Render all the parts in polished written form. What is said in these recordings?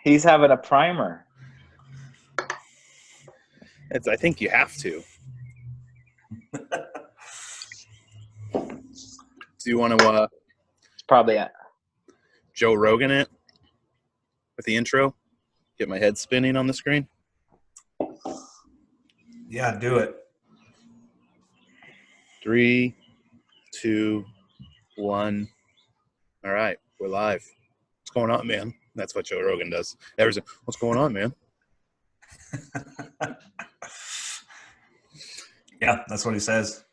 He's having a primer. I think you have to. Do you want to It's probably Joe Rogan it with the intro? Get my head spinning on the screen. Yeah, do it. 3, 2, 1. All right, we're live. What's going on, man? That's what Joe Rogan does. What's going on, man? Yeah, that's what he says.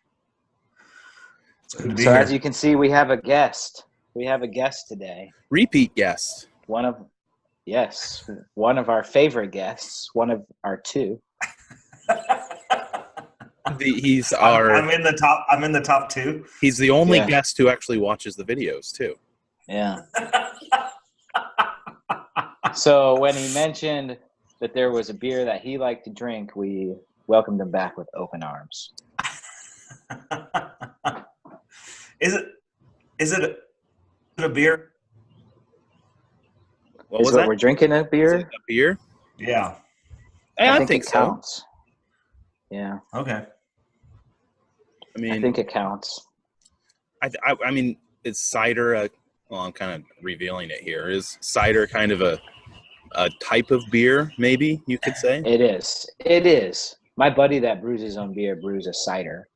It's good to be so here. as you can see, we have a guest. We have a guest today. Repeat guest. One of our favorite guests. One of our two. He's I'm in the top. I'm in the top two. He's the only guest who actually watches the videos too. Yeah. So when he mentioned that there was a beer that he liked to drink, we welcomed him back with open arms. Is it a beer? What Is was what that? we're drinking a beer? Is it a beer? Yeah. I think it so. counts. Yeah. Okay. I mean, I think it counts. I mean, it's cider. Well, I'm kind of revealing it here. Is cider kind of a type of beer? Maybe you could say. It is. It is. My buddy that brews his own beer brews a cider.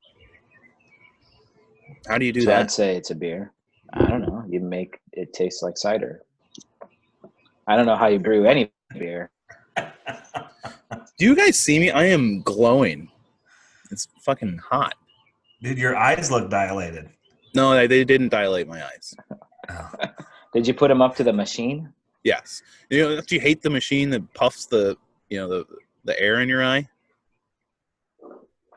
How do you do So that? I'd say it's a beer. I don't know. You make it taste like cider. I don't know how you brew any beer. Do you guys see me? I am glowing. It's fucking hot. Dude, your eyes look dilated. No, they didn't dilate my eyes. Oh. Did you put them up to the machine? Yes. You know, don't you hate the machine that puffs the air in your eye?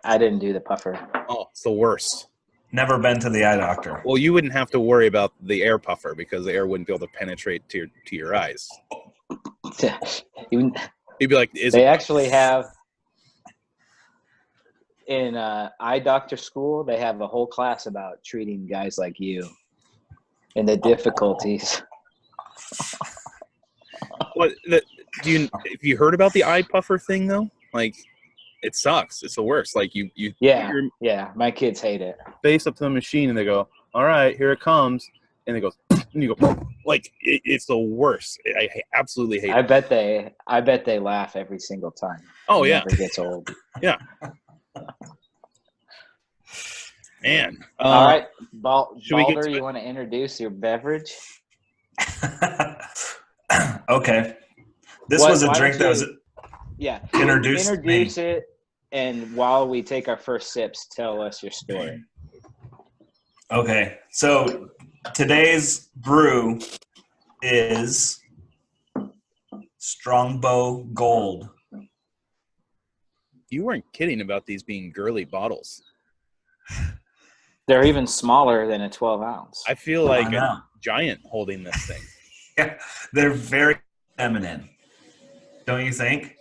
I didn't do the puffer. Oh, it's the worst. Never been to the eye doctor. Well, you wouldn't have to worry about the air puffer because the air wouldn't be able to penetrate to your eyes. You'd be like, they actually have in eye doctor school, they have a whole class about treating guys like you and the difficulties. What have you heard about the eye puffer thing though? Like, it sucks. It's the worst. Like you Yeah, my kids hate it. face up to the machine and they go, all right, here it comes, and it goes, and you go, like it's the worst. I absolutely hate it. I bet they laugh every single time. Oh, it yeah. never gets old. Yeah. Man. All right, should we get Balder, to you it? want to introduce your beverage? Okay. This was a Why drink don't that was introduce it, and while we take our first sips, tell us your story. Okay. So today's brew is Strongbow Gold. You weren't kidding about these being girly bottles. They're even smaller than a 12 ounce. I feel like a giant holding this thing. Yeah, they're very feminine. Don't you think?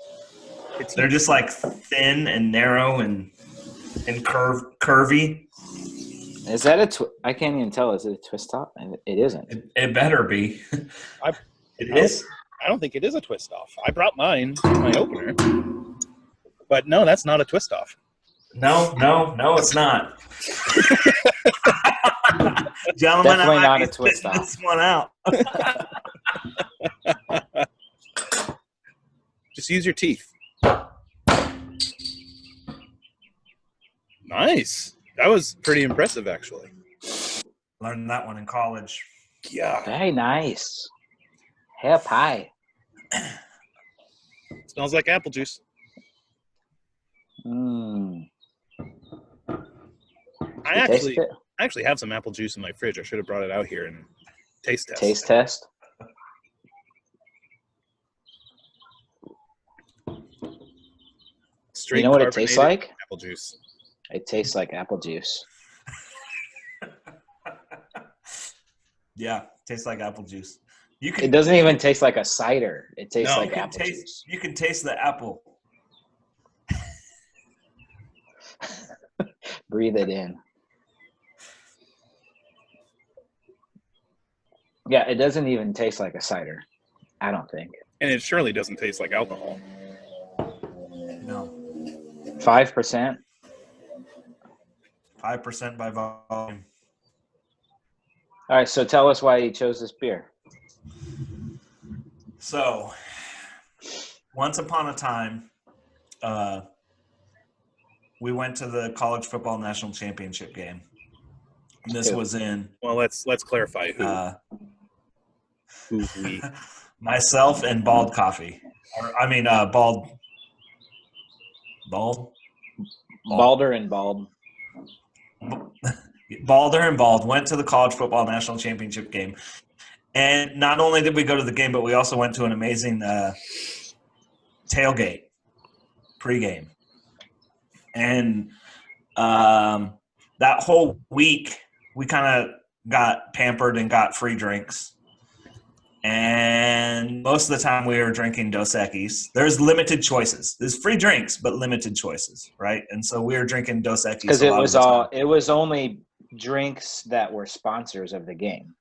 They're just like thin and narrow and curvy. Is that I can't even tell. Is it a twist top? It isn't. It better be. It is. I don't think it is a twist off. I brought mine, my opener. But no, that's not a twist off. No, it's not. Gentlemen, Definitely I might not be a twist spitting off. this one out. Just use your teeth. Nice. That was pretty impressive, actually. Learned that one in college. Yeah. Very nice. Hair pie. Smells like apple juice. I actually have some apple juice in my fridge. I should have brought it out here and taste test. Taste test. Straight You know what it tastes carbonated like? Apple juice. It tastes like apple juice. Yeah, tastes like apple juice. It doesn't even taste like a cider. It tastes like apple juice. You can taste the apple. Breathe it in. Yeah, it doesn't even taste like a cider. I don't think. And it surely doesn't taste like alcohol. No. 5%. 5% by volume. All right, so tell us why you chose this beer. So, once upon a time, we went to the college football national championship game. And this was in Well, let's clarify who. Who's we? myself and Bald Coffee. Bald. Balder and Bald. Balder and Bald went to the college football national championship game. And not only did we go to the game, but we also went to an amazing tailgate pregame. And that whole week, we kind of got pampered and got free drinks. And most of the time we were drinking Dos Equis. There's limited choices. There's free drinks, but limited choices, right? And so we were drinking Dos Equis Because it was only drinks that were sponsors of the game.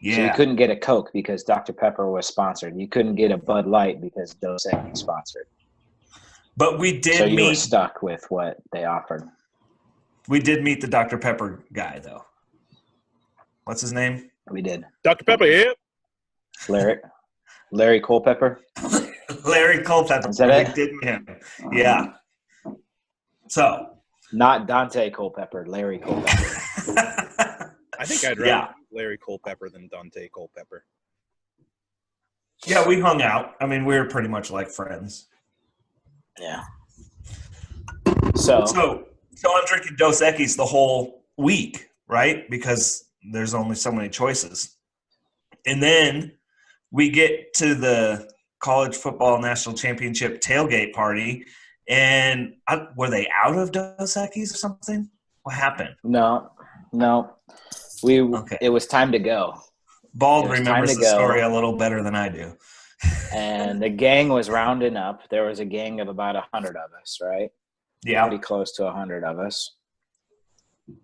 Yeah. So you couldn't get a Coke because Dr. Pepper was sponsored. You couldn't get a Bud Light because Dos Equis sponsored. But we did so you were stuck with what they offered. We did meet the Dr. Pepper guy, though. What's his name? We did. Dr. Pepper, yep. Larry Culpepper. Larry Culpepper. Is that it? We did meet him. Yeah. So. Not Dante Culpepper, Larry Culpepper. I think I'd rather Larry Culpepper than Dante Culpepper. Yeah, we hung out. I mean, we were pretty much like friends. Yeah. So I'm drinking Dos Equis the whole week, right? Because there's only so many choices. And then we get to the college football national championship tailgate party, and were they out of Dos Equis or something? What happened? No. It was time to go. Bald remembers the story a little better than I do. And the gang was rounding up. There was a gang of about 100 of us, right? Yeah. Pretty close to 100 of us.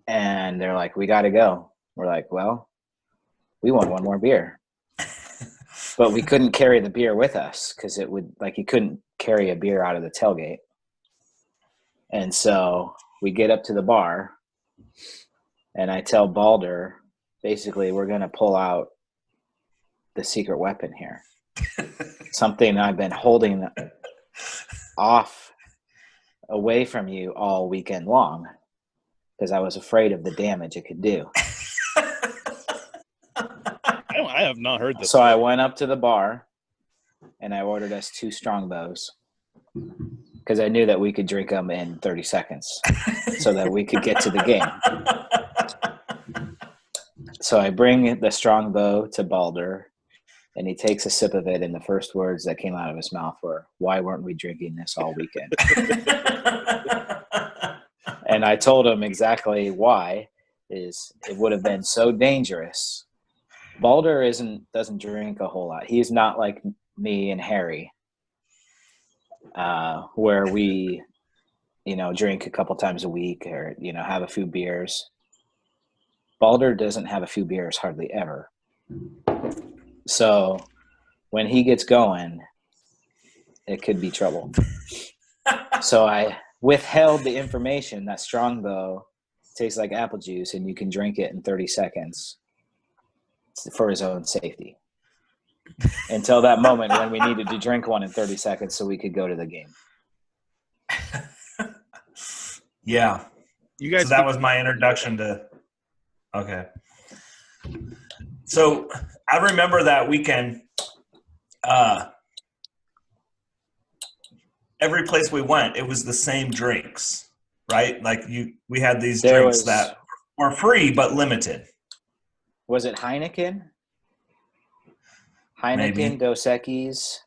And they're like, we got to go. We're like, well, we want one more beer. But we couldn't carry the beer with us because it would, you couldn't carry a beer out of the tailgate. And so we get up to the bar, and I tell Balder, basically, we're going to pull out the secret weapon here. Something I've been holding off away from you all weekend long because I was afraid of the damage it could do. I have not heard this. So I went up to the bar and I ordered us 2 Strongbows because I knew that we could drink them in 30 seconds so that we could get to the game. So I bring the Strongbow to Balder, and he takes a sip of it, and the first words that came out of his mouth were, "Why weren't we drinking this all weekend?" And I told him exactly why. Is it would have been so dangerous. Balder doesn't drink a whole lot. He's not like me and Harry, where we, drink a couple times a week or, have a few beers. Balder doesn't have a few beers hardly ever. So when he gets going, it could be trouble. So I withheld the information that Strongbow tastes like apple juice and you can drink it in 30 seconds for his own safety. Until that moment when we needed to drink one in 30 seconds so we could go to the game. Yeah. You guys. So that was my introduction to. Okay. So I remember that weekend. Every place we went, it was the same drinks, right? We had these drinks that were free but limited. Was it Heineken? Maybe. Dos Equis,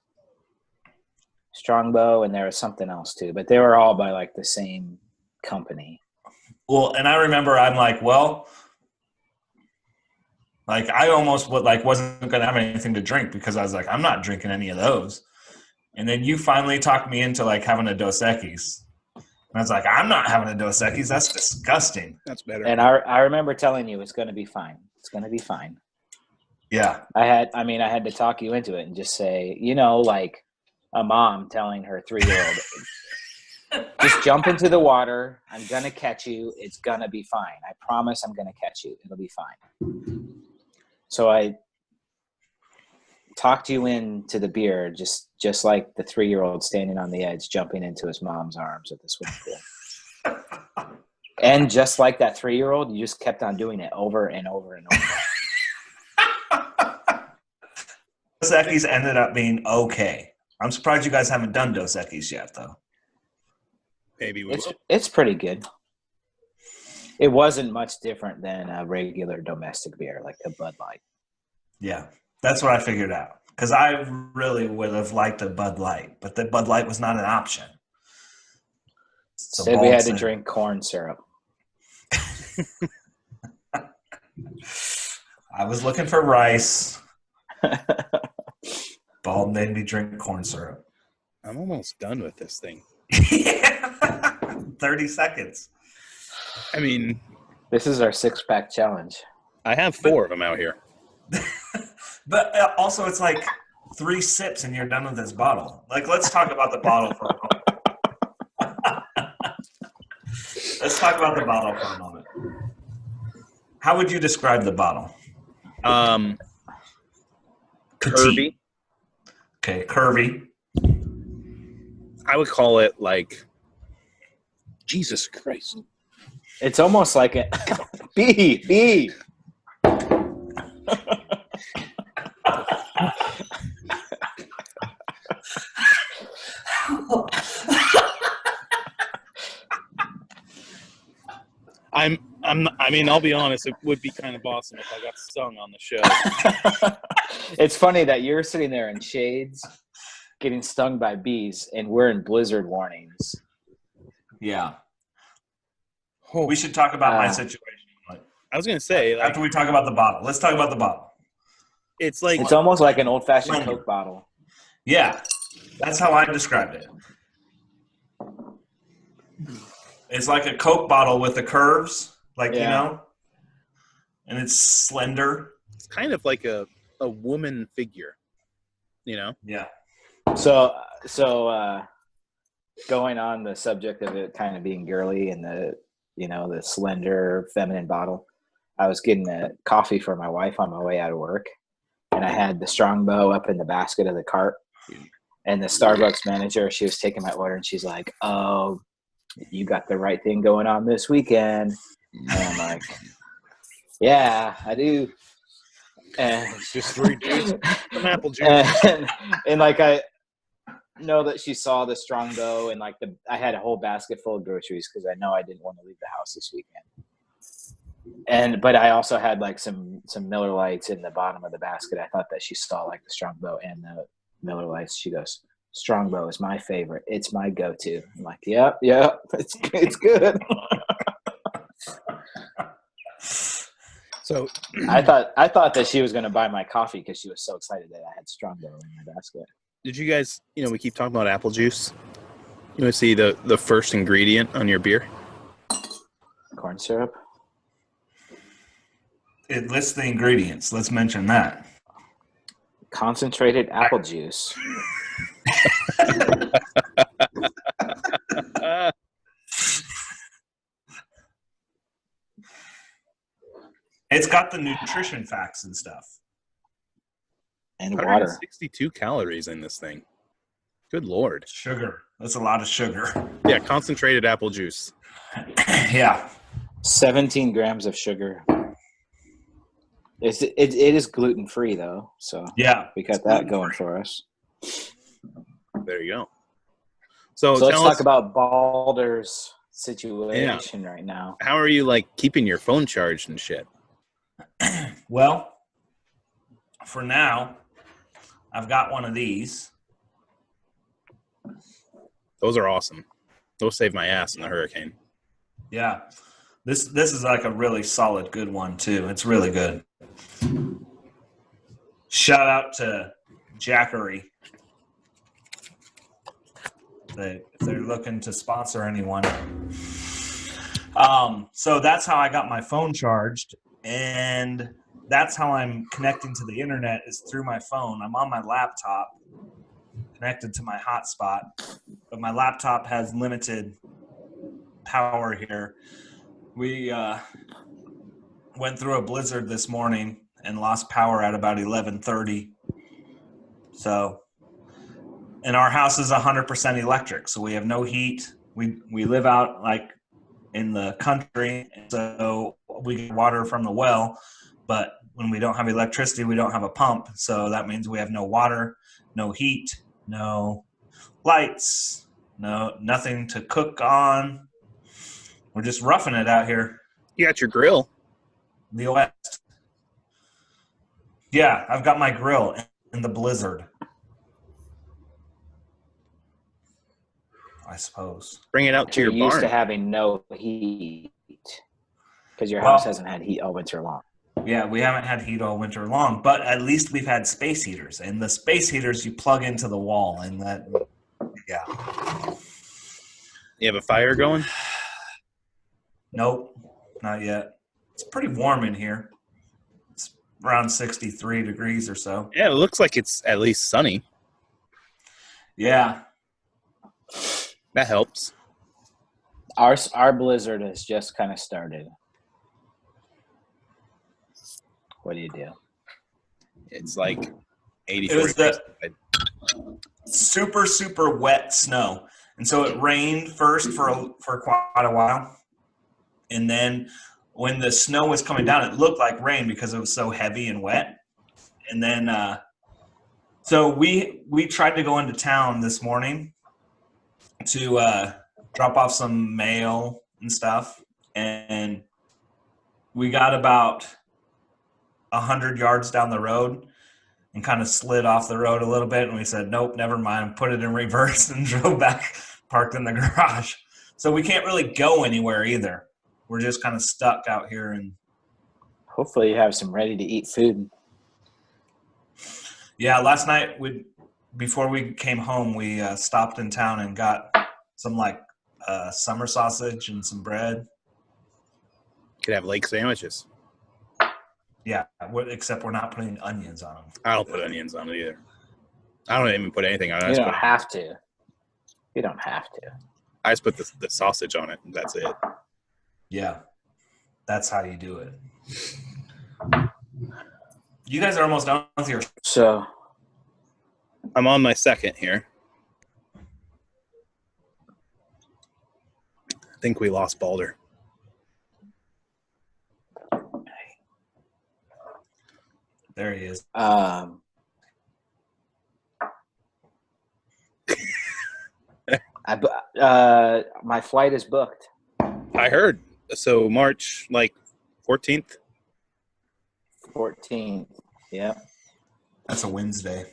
Strongbow, and there was something else too. But they were all by the same company. Well, and I remember I'm like, well, I almost wasn't going to have anything to drink because I was like, I'm not drinking any of those. And then you finally talked me into having a Dos Equis. And I was like, I'm not having a Dos Equis. That's disgusting. That's better. And I remember telling you it's going to be fine. It's going to be fine. Yeah. I had to talk you into it and just say, like a mom telling her 3-year-old, just jump into the water. I'm going to catch you. It's going to be fine. I promise I'm going to catch you. It'll be fine. So I talked you into the beer, just like the 3-year-old standing on the edge, jumping into his mom's arms at the swimming pool. And just like that 3-year-old, you just kept on doing it over and over and over. Dos Equis ended up being okay. I'm surprised you guys haven't done Dos Equis yet, though. Maybe we will. It's pretty good. It wasn't much different than a regular domestic beer, like a Bud Light. Yeah, that's what I figured out. Because I really would have liked a Bud Light, but the Bud Light was not an option. So Said we had to drink corn syrup. I was looking for rice. Bald made me drink corn syrup. I'm almost done with this thing. 30 seconds. I mean, this is our 6-pack challenge. I have 4 of them out here. But also, it's like 3 sips and you're done with this bottle. Like, let's talk about the bottle for a moment. Let's talk about the bottle for a moment. How would you describe the bottle? Curvy. Okay, curvy. I would call it like Jesus Christ. It's almost like a B. I mean, I'll be honest, it would be kind of awesome if I got stung on the show. It's funny that you're sitting there in shades getting stung by bees and we're in blizzard warnings. Yeah. We should talk about my situation. I was going to say, after we talk about the bottle. Let's talk about the bottle. It's like it's almost like an old-fashioned Coke bottle. Yeah. That's how I described it. It's like a Coke bottle with the curves, you know, and it's slender. It's kind of like a woman figure, you know? Yeah. So going on the subject of it kind of being girly and the slender feminine bottle, I was getting a coffee for my wife on my way out of work, and I had the Strongbow up in the basket of the cart, and the Starbucks manager, she was taking my order, and she's like, "Oh, you got the right thing going on this weekend." And I'm like, "Yeah, I do." And it's just 3 dudes, some apple juice. And like I know that she saw the Strongbow, and like I had a whole basket full of groceries because I know I didn't want to leave the house this weekend. But I also had like some Miller Lights in the bottom of the basket. I thought that she saw like the Strongbow and the Miller Lights. She goes, "Strongbow is my favorite. It's my go-to." I'm like, "Yep, it's good." So I thought that she was going to buy my coffee because she was so excited that I had Strongbow in my basket. Did you guys, we keep talking about apple juice. You want to see the first ingredient on your beer? Corn syrup. It lists the ingredients. Let's mention that. Concentrated apple juice. It's got the nutrition facts and stuff. And water. 62 calories in this thing. Good Lord. Sugar. That's a lot of sugar. Yeah, concentrated apple juice. Yeah. 17 grams of sugar. It is gluten-free, though. So yeah, we got that going for us. There you go. So let's talk about Balder's situation right now. How are you, keeping your phone charged and shit? Well, for now, I've got one of these. Those are awesome. Those saved my ass in the hurricane. Yeah. This is like a really solid, good one, too. It's really good. Shout out to Jackery. If they're looking to sponsor anyone. So that's how I got my phone charged. And that's how I'm connecting to the internet is through my phone. I'm on my laptop connected to my hotspot, but my laptop has limited power here. We went through a blizzard this morning and lost power at about 11:30. So, and our house is 100% electric, so we have no heat. We live out like in the country, so we get water from the well, but when we don't have electricity, we don't have a pump, so that means we have no water, no heat, no lights, nothing to cook on. We're just roughing it out here. You got your grill. The West. Yeah, I've got my grill in the blizzard, I suppose. Bring it out to You're your used barn. to having no heat because your house hasn't had heat all winter long. Yeah, we haven't had heat all winter long, but at least we've had space heaters. And the space heaters you plug into the wall, and that, yeah. You have a fire going? Nope, not yet. It's pretty warm in here. It's around 63 degrees or so. Yeah, it looks like it's at least sunny. Yeah. That helps. Our blizzard has just kind of started. What do you do? It's like 80 It was 40 the super, super wet snow. And so it rained first for quite a while. And then when the snow was coming down, it looked like rain because it was so heavy and wet. And then so we tried to go into town this morning to drop off some mail and stuff. And we got about 100 yards down the road and kind of slid off the road a little bit. And we said, nope, never mind. Put it in reverse and drove back, parked in the garage. So we can't really go anywhere either. We're just kind of stuck out here. And Hopefully you have some ready-to-eat food. yeah, last night before we came home, we stopped in town and got some summer sausage and some bread. Could have lake sandwiches. Yeah, except we're not putting onions on them. I don't put onions on it either. I don't even put anything on it. You don't have to. You don't have to. I just put the sausage on it. And that's it. Yeah, that's how you do it. You guys are almost done with your. So I'm on my second here. I think we lost Balder. There he is. My flight is booked. I heard. So March 14th. 14th. Yeah. That's a Wednesday.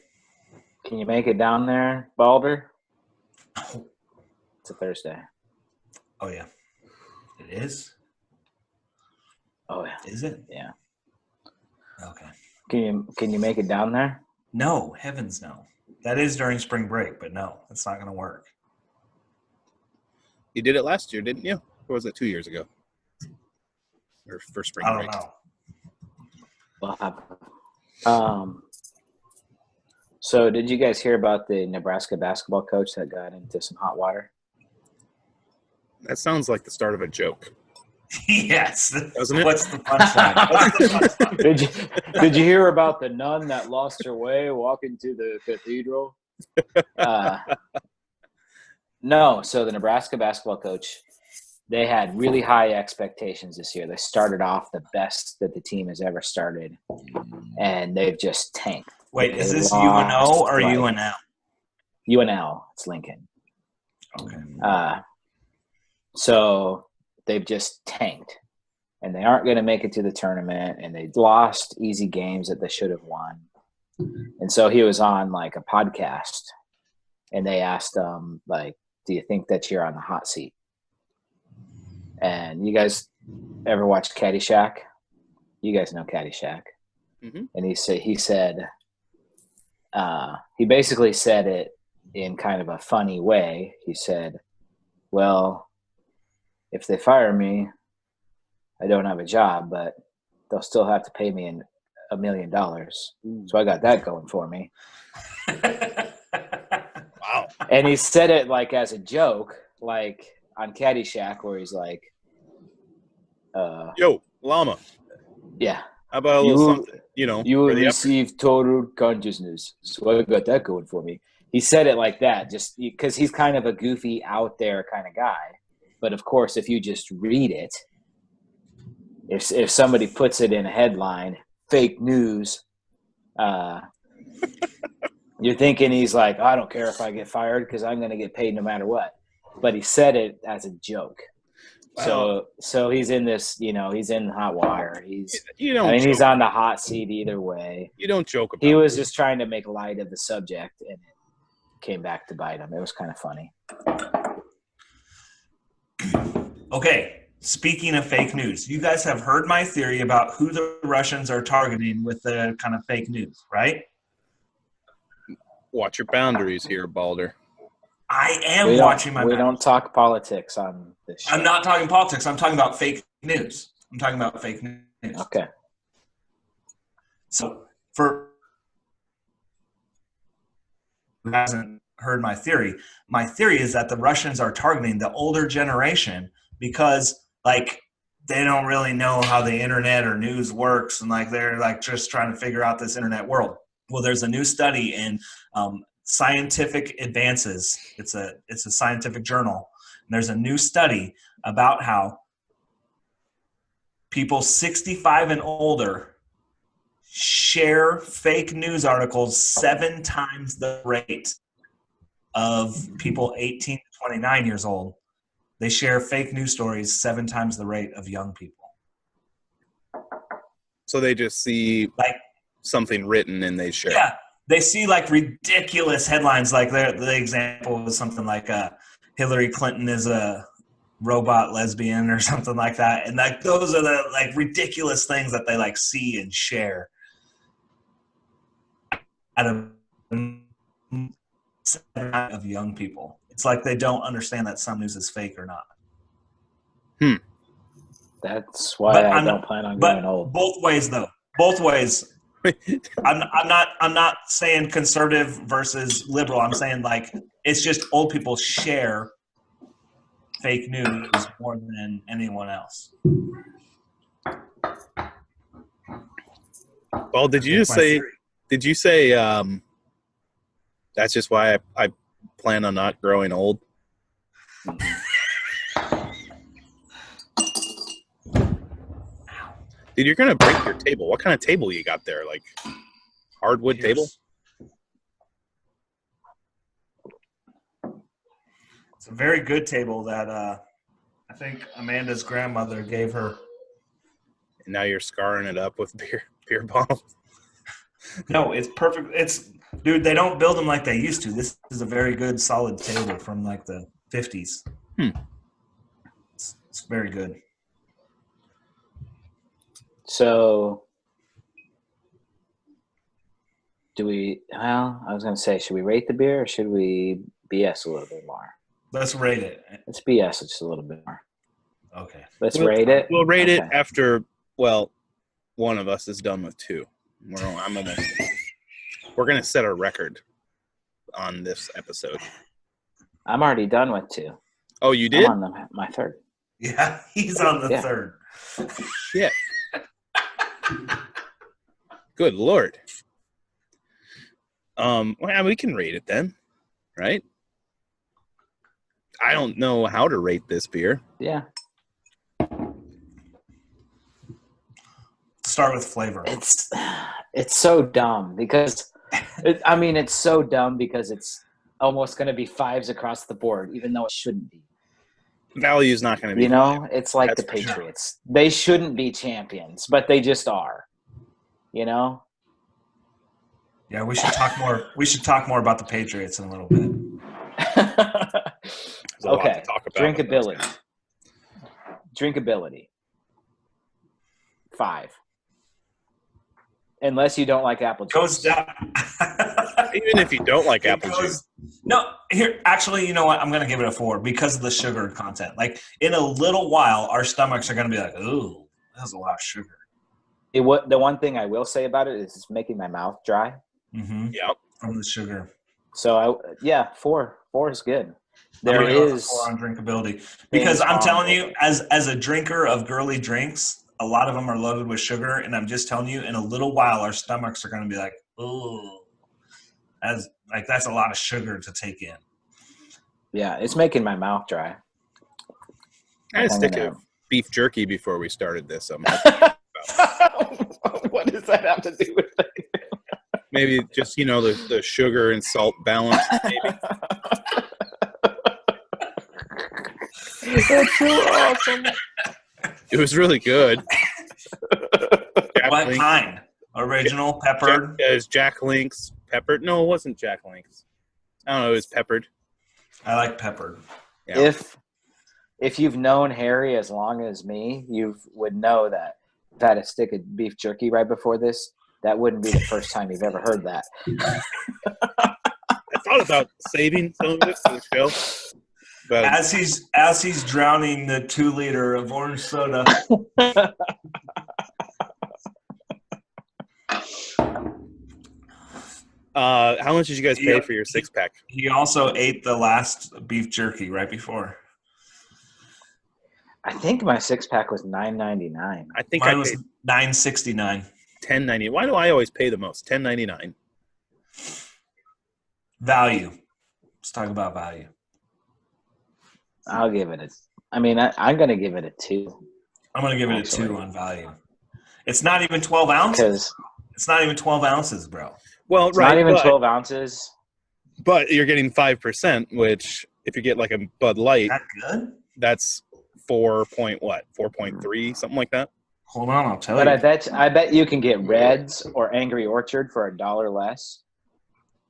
Can you make it down there, Balder? It's a Thursday. Oh yeah, it is. Oh yeah. Is it? Yeah. Okay. Can you make it down there? No, heavens no. That is during spring break, but no, it's not going to work. You did it last year, didn't you? Or was it 2 years ago? Or for spring I break? don't know. Well, so did you guys hear about the Nebraska basketball coach that got into some hot water? That sounds like the start of a joke. Yes. Doesn't it? What's the punchline? Did you hear about the nun that lost her way walking to the cathedral? No. So the Nebraska basketball coach, they had really high expectations this year. They started off the best that the team has ever started, and they've just tanked. Wait, is this UNO or UNL? UNL. It's Lincoln. Okay. So they've just tanked, and they aren't going to make it to the tournament, and they lost easy games that they should have won. And so he was on a podcast, and they asked him, do you think that you're on the hot seat? And you guys ever watch Caddyshack? You guys know Caddyshack. Mm-hmm. And he said, he basically said it in kind of a funny way. He said, well, if they fire me, I don't have a job, but they'll still have to pay me $1 million. So I got that going for me. Wow. And he said it like as a joke, like on Caddyshack, where he's like, Yo, llama. yeah. How about a little something, You for will the effort? receive total consciousness. So I got that going for me. He said it like that just because he's kind of a goofy, out there kind of guy. But, of course, if you just read it, if somebody puts it in a headline, fake news, you're thinking he's like, I don't care if I get fired because I'm going to get paid no matter what. But he said it as a joke. Wow. So he's in this, he's in hot water. He's joke. on the hot seat either way. You don't joke about He was it. just trying to make light of the subject, and it came back to bite him. It was kind of funny. Okay, speaking of fake news, you guys have heard my theory about who the Russians are targeting with the kind of fake news, right? Watch your boundaries here, Balder. I am watching my We boundaries. don't talk politics on this show. I'm not talking politics. I'm talking about fake news. Okay. So for who hasn't heard my theory is that the Russians are targeting the older generation because like they don't really know how the internet or news works, and like they're like just trying to figure out this internet world. Well, there's a new study in Scientific Advances. It's a scientific journal. And there's a new study about how people 65 and older share fake news articles 7 times the rate of people 18 to 29 years old. They share fake news stories 7 times the rate of young people. So they just see like something written and they share. Yeah, they see like ridiculous headlines. Like the example was something like Hillary Clinton is a robot lesbian or something like that. And like those are the like ridiculous things that they like see and share. Out of young people. It's like they don't understand that some news is fake or not. That's why I don't plan on going old. Both ways though. Both ways. I'm not saying conservative versus liberal. I'm saying like it's just old people share fake news more than anyone else. Well, did you say that's just why I plan on not growing old? Dude, you're gonna break your table. What kind of table you got there? Like hardwood table? It's a very good table that I think Amanda's grandmother gave her. And now you're scarring it up with beer bottles. No, it's perfect. Dude, they don't build them like they used to. This is a very good, solid table from like the 50s. It's very good. So, I was going to say, should we rate the beer or should we BS a little bit more? Let's rate it. Let's BS just a little bit more. Okay. Let's rate it. We'll rate it after, one of us is done with 2. We're going to set a record on this episode. I'm already done with 2. Oh, you did? I'm on my 3rd. Yeah, he's on the 3rd. Shit. Good Lord. We can rate it then, right? I don't know how to rate this beer. Yeah. Start with flavor. It's so dumb because it's so dumb because it's almost going to be 5s across the board, even though it shouldn't be. Value is not going to be. It's like the Patriots. Sure. They shouldn't be champions, but they just are. Yeah, we should talk more. We should talk more about the Patriots in a little bit. Okay. Drinkability. 5. Unless you don't like apple juice. Goes down. Even if you don't like apple juice. No, here, actually, you know what? I'm going to give it a 4 because of the sugar content. Like, in a little while, our stomachs are going to be like, ooh, that's a lot of sugar. The one thing I will say about it is it's making my mouth dry. Mm-hmm. Yep. From the sugar. So 4 is good. There There is is 4 on drinkability because I'm telling you, as a drinker of girly drinks, a lot of them are loaded with sugar, and I'm just telling you, in a little while, our stomachs are going to be like, oh, that's a lot of sugar to take in. Yeah, it's making my mouth dry. I had a stick of beef jerky before we started this. What does that have to do with it? Maybe just, the sugar and salt balance, maybe. That's so awesome. It was really good. What kind? Original, peppered? It was Jack Link's peppered. No, it wasn't Jack Link's. I don't know. It was peppered. I like peppered. Yeah. If you've known Harry as long as me, you would know that if I had a stick of beef jerky right before this, that wouldn't be the first time you've ever heard that. I thought about saving some of this for the show. But As he's drowning the 2-liter of orange soda. how much did you guys pay for your 6-pack? He also ate the last beef jerky right before. I think my 6-pack was $9.99. I think Mine I was paid $9.69. $10.90. Why do I always pay the most? $10.99. Value. Let's talk about value. I'll give it I'm going to give it a 2. I'm going to give it a 2 on value. It's not even 12 ounces. It's not even 12 ounces, bro. Well, It's not even 12 ounces. But you're getting 5%, which if you get like a Bud Light, That good? that's 4.3, something like that. Hold on, I'll tell But you. I bet you can get Reds or Angry Orchard for $1 less,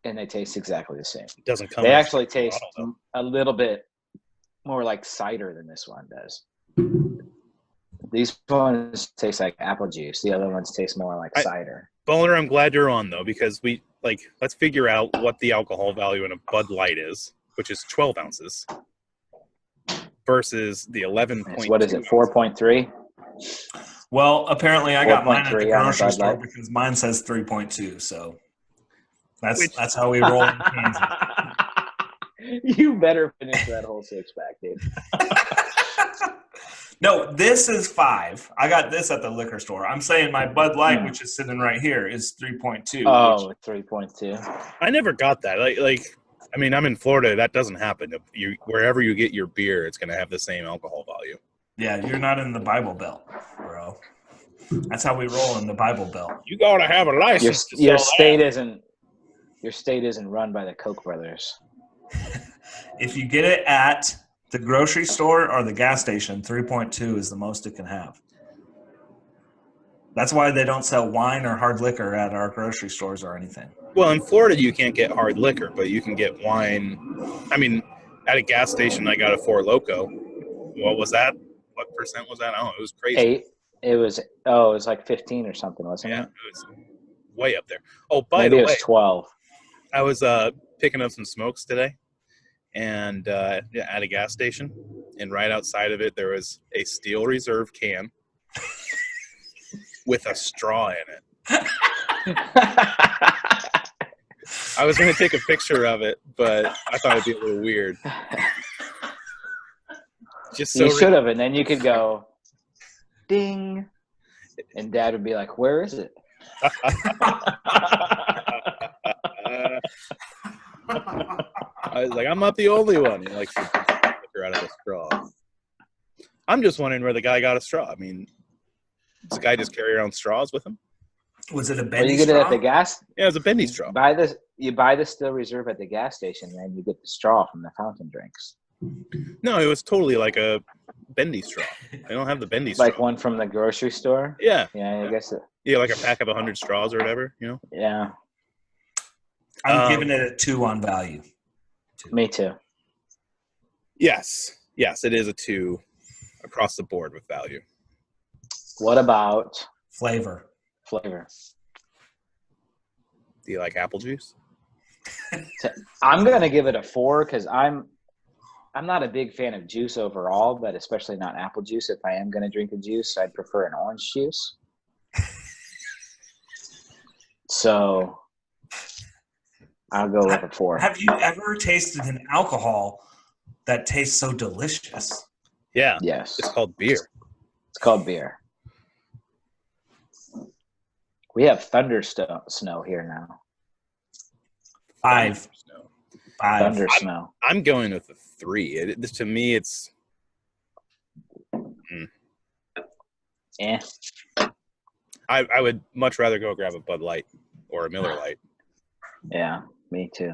and they taste exactly the same. It doesn't come. They in a actually separate taste bottle, a little bit more like cider than this one does. These ones taste like apple juice. The other ones taste more like cider. Bowler, I'm glad you're on though, because let's figure out what the alcohol value in a Bud Light is, which is 12 ounces, versus the 11.2. What is it? 4.3. Well, apparently I got mine at the 4.3 on a grocery Bud store Light. because mine says 3.2. So that's how we roll in Kansas. You better finish that whole 6-pack, dude. No, this is 5. I got this at the liquor store. I'm saying my Bud Light, which is sitting right here, is 3.2. Oh, 3.2. I never got that. I'm in Florida. That doesn't happen. Wherever you get your beer, it's going to have the same alcohol value. Yeah, you're not in the Bible Belt, bro. That's how we roll in the Bible Belt. You got to have a license. Your state isn't run by the Koch brothers. If you get it at the grocery store or the gas station, 3.2 is the most it can have. That's why they don't sell wine or hard liquor at our grocery stores or anything. Well, in Florida, you can't get hard liquor, but you can get wine. I mean, at a gas station, I got a Four Loko. What was that? What percent was that? I don't know. It was crazy. 8. It was like 15 or something, wasn't Yeah, it? it was way up there. Oh, by Maybe the it was way, 12. I was picking up some smokes today, and at a gas station, and right outside of it, there was a Steel Reserve can with a straw in it. I was going to take a picture of it, but I thought it'd be a little weird. Just so You should have, and then you could go, ding, and Dad would be like, "Where is it?" I was like, I'm not the only one. He likes to liquor out of a straw. I'm just wondering where the guy got a straw. I mean, does the guy just carry around straws with him? Was it a Well, bendy you get straw? it at the gas. Yeah, it's a bendy straw. You buy the Steel Reserve at the gas station, and you get the straw from the fountain drinks. No, it was totally like a bendy straw. I don't have the bendy straw. Like one from the grocery store. Yeah. Yeah, I guess it. Yeah, like a pack of 100 straws or whatever, you know? Yeah, I'm giving it a 2 on value. me too. Yes, it is a 2 across the board with value. What about Flavor. flavor? Do you like apple juice? I'm gonna give it a 4 because I'm not a big fan of juice overall, but especially not apple juice. If I am gonna drink a juice, I'd prefer an orange juice. So I'll go with a 4. Have you ever tasted an alcohol that tastes so delicious? Yeah. Yes. It's called beer. It's called beer. We have thunder snow here now. 5. No. 5. Thunder snow. I'm going with a 3. To me, it's I would much rather go grab a Bud Light or a Miller Lite. Yeah, me too.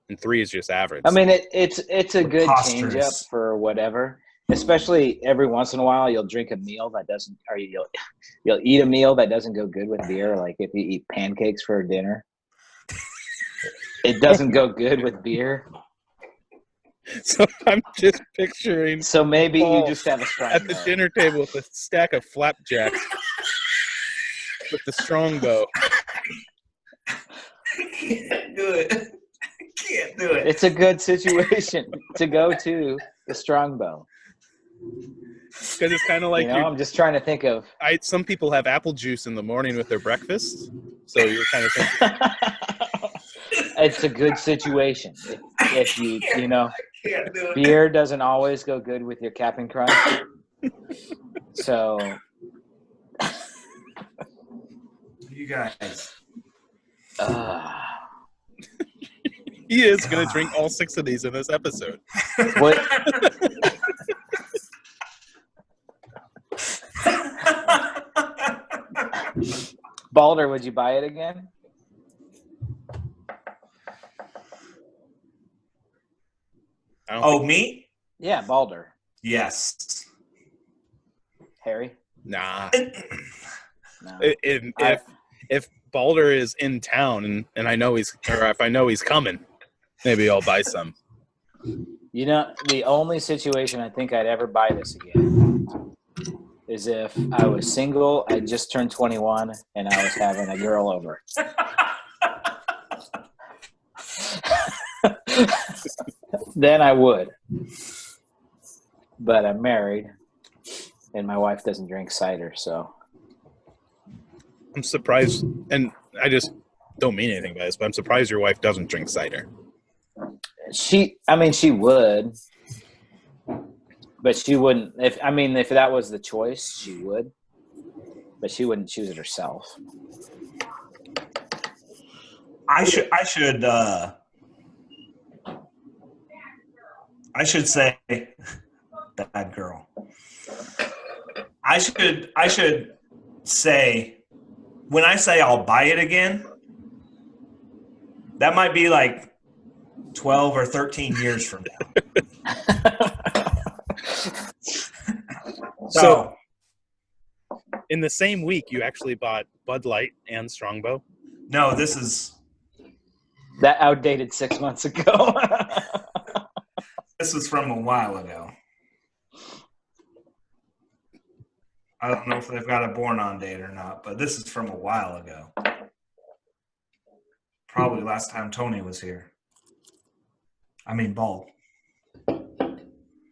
And 3 is just average. I mean, it's a good change up Preposterous. for whatever. Especially every once in a while, you'll drink a meal that doesn't, or you'll eat a meal that doesn't go good with beer. Like if you eat pancakes for dinner, it doesn't go good with beer. So I'm just picturing So maybe you Paul just have a strong at the bow. dinner table with a stack of flapjacks with the Strongbow. I can't do it. I can't do it. It's a good situation to go to the Strongbow. Because it's kind of like I'm just trying to think of. some people have apple juice in the morning with their breakfast. So you're kind of thinking, It's a good situation. If you Can't do it. beer doesn't always go good with your Cap'n Crunch. So You guys. he is going to drink all 6 of these in this episode. what? Balder, would you buy it again? Oh, me? Yeah, Balder. Yes. Harry? Nah. No. If Balder is in town and I know if I know he's coming, maybe I'll buy some. The only situation I think I'd ever buy this again is if I was single, I just turned 21, and I was having a girl over. Then I would. But I'm married, and my wife doesn't drink cider, so. I'm surprised, and I just don't mean anything by this, but I'm surprised your wife doesn't drink cider. She would, but she wouldn't. If that was the choice, she would, but she wouldn't choose it herself. I should say bad girl. I should say when I say I'll buy it again, that might be like 12 or 13 years from now. So in the same week, you actually bought Bud Light and Strongbow? No, this is that outdated 6 months ago. this was from a while ago. I don't know if they've got a born on date or not, but this is from a while ago. Probably last time Tony was here. I mean, bald.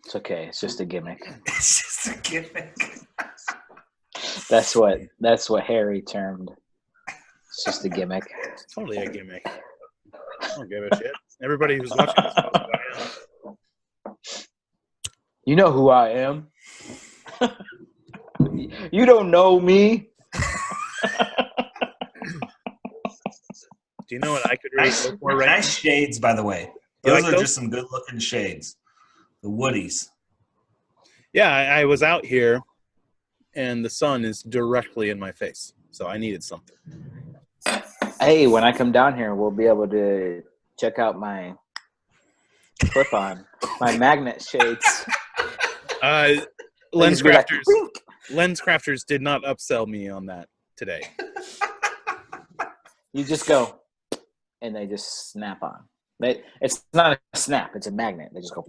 It's okay. It's just a gimmick. It's just a gimmick. That's what Harry termed. It's just a gimmick. It's totally a gimmick. I don't give a shit. Everybody who's watching this knows who I am. You know who I am. You don't know me. Do you know what I could really go for right Nice shades, by the way. You Those like are those? just some good-looking shades. The Woodies. Yeah, I was out here, and the sun is directly in my face, so I needed something. Hey, when I come down here, we'll be able to check out my clip-on, my magnet shades. Lens Just be like, Crafters, "Wink." Lens Crafters did not upsell me on that today. You just go, and they just snap on. It's not a snap; it's a magnet. They just go.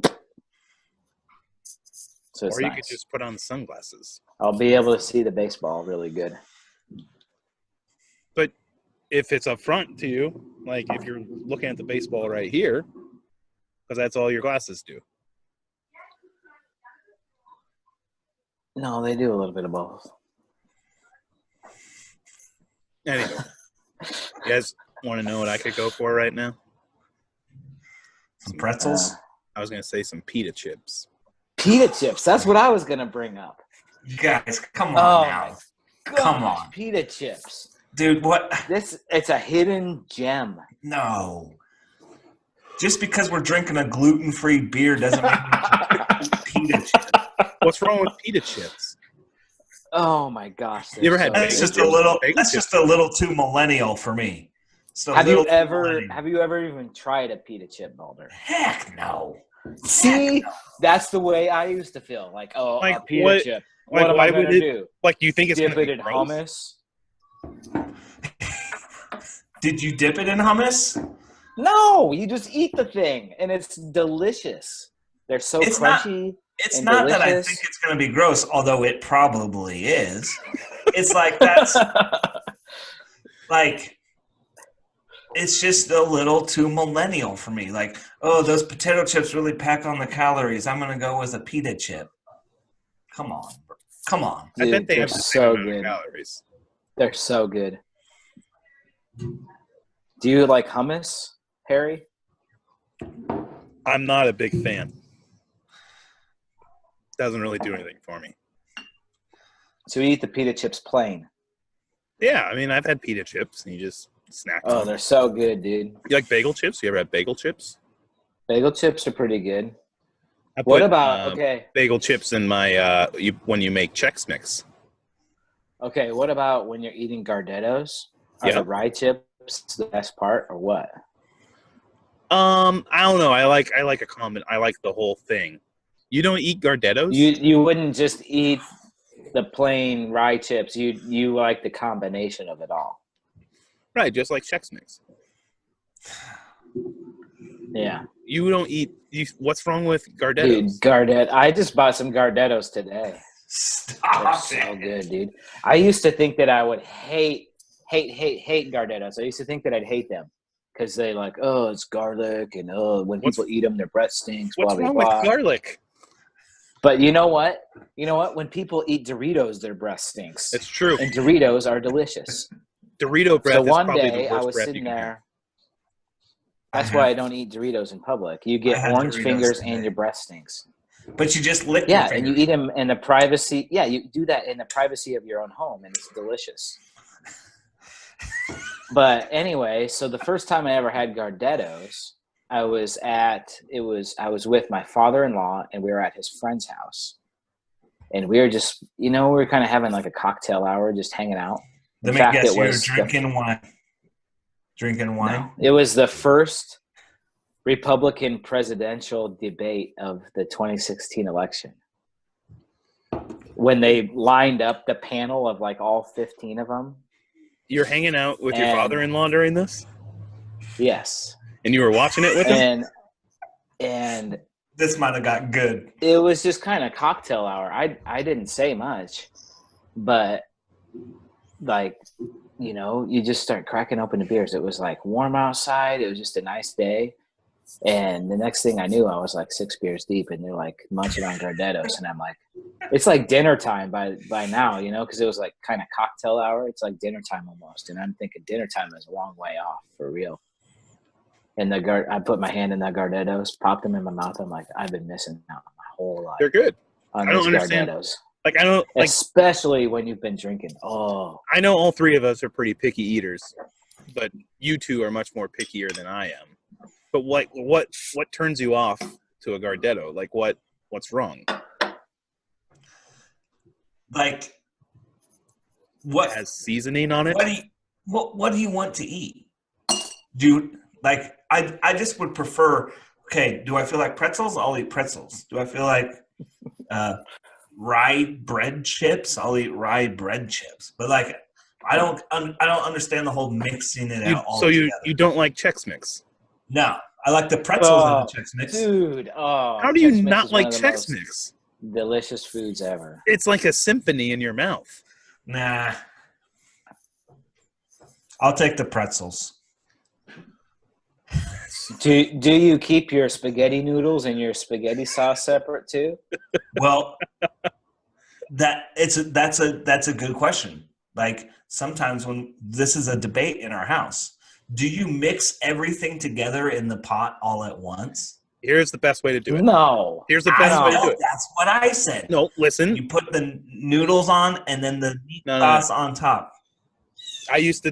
So it's Or you nice. could just put on sunglasses. I'll be able to see the baseball really good. But if it's up front to you, like if you're looking at the baseball right here, because that's all your glasses do. No, they do a little bit of both. Anyway, You guys want to know what I could go for right now? Some pretzels. I was gonna say some pita chips. Pita chips. That's what I was gonna bring up. You guys, come Oh on now. Come on. Pita chips. Dude, what? It's a hidden gem. No. Just because we're drinking a gluten-free beer doesn't mean we should pita chips. What's wrong with pita chips? Oh my gosh! You ever had That's bagel just chips? a little. Bagel That's chips. just a little too millennial for me. Have you ever even tried a pita chip, Boulder? Heck no. See, that's the way I used to feel. Like, oh, Like, a pita what- chip. like, What am why I gonna would it- do? Like, do you think it's Dip gonna it be in gross? hummus? Did you dip it in hummus? No, you just eat the thing, and it's delicious. They're so It's not- crunchy. It's and not that I delicious. think it's going to be gross, although it probably is. It's like that's like it's just a little too millennial for me. Like, oh, those potato chips really pack on the calories. I'm going to go with a pita chip. Come on. Come on. I bet Dude, they they're have the same so amount of good. calories. They're so good. Do you like hummus, Harry? I'm not a big fan. Doesn't really do anything for me. So you eat the pita chips plain. Yeah, I mean, I've had pita chips, and you just snack Oh, on. they're so good, dude. You like bagel chips? You ever had bagel chips? Bagel chips are pretty good. I What put, about okay? bagel chips in my when you make Chex Mix? Okay, what about when you're eating Gardettos? Are Yeah. the rye chips the best part, or what? I don't know. I like a comment. I like the whole thing. You don't eat Gardettos? You wouldn't just eat the plain rye chips. You like the combination of it all. Right, just like Chex Mix. Yeah, You don't eat. What's wrong with dude, Gardettos? Gardet. I just bought some Gardettos today. They're Stop so it. good, dude. I used to think that I would hate Gardettos. I used to think that I'd hate them because they like, oh, it's garlic, and oh, when What's- people eat them, their breath stinks. What's blah wrong blah blah. with garlic? But you know what? When people eat Doritos, their breath stinks. It's true. And Doritos are delicious. Dorito breath So is one probably day the I worst was breath sitting you can have. there. That's why I don't eat Doritos in public. You I get had orange Doritos fingers today. and your breath stinks. But you just lick Yeah, your and you fingers. eat them in the privacy. Yeah, you do that in the privacy of your own home, and it's delicious. But anyway, so the first time I ever had Gardettos, I was with my father-in-law, and we were at his friend's house, and we were just, we were kind of having like a cocktail hour, just hanging out. Let me guess, you were drinking wine. Drinking wine? No, it was the first Republican presidential debate of the 2016 election. When they lined up the panel of like all 15 of them. You're hanging out with your And- father-in-law during this, Yes. and you were watching it with him. And This might have got good. it was just kind of cocktail hour. I didn't say much, but like, you just start cracking open the beers. It was like warm outside. It was just a nice day. And the next thing I knew, I was like 6 beers deep, and they're like munching on Gardettos. And I'm like, it's like dinner time by now, because it was like kind of cocktail hour. It's like dinner time almost. And I'm thinking dinner time is a long way off for real. And I put my hand in the Gardettos, popped them in my mouth. I'm like, I've been missing out my whole life They're good. on I don't these understand. Gardettos. Like I don't like. Especially when you've been drinking. Oh, I know all three of us are pretty picky eaters, but you two are much more pickier than I am. But what turns you off to a Gardetto? Like what's wrong? Like, what It has seasoning on it. What do you want to eat? Dude, like, I just would prefer, okay, do I feel like pretzels? I'll eat pretzels. Do I feel like rye bread chips? I'll eat rye bread chips. But like, I don't understand the whole mixing it out all So together. you don't like Chex Mix? No, I like the pretzels and the Chex Mix. dude. Oh, How do you Chex Mix not is one like of the Chex most Mix? delicious foods ever. It's like a symphony in your mouth. Nah, I'll take the pretzels. Do you keep your spaghetti noodles and your spaghetti sauce separate too? Well, that's a good question. Like sometimes when this is a debate in our house, do you mix everything together in the pot all at once? Here's the best way to do it. No. Here's the best way to do it. That's what I said. No, listen. You put the noodles on and then the meat sauce on top. That used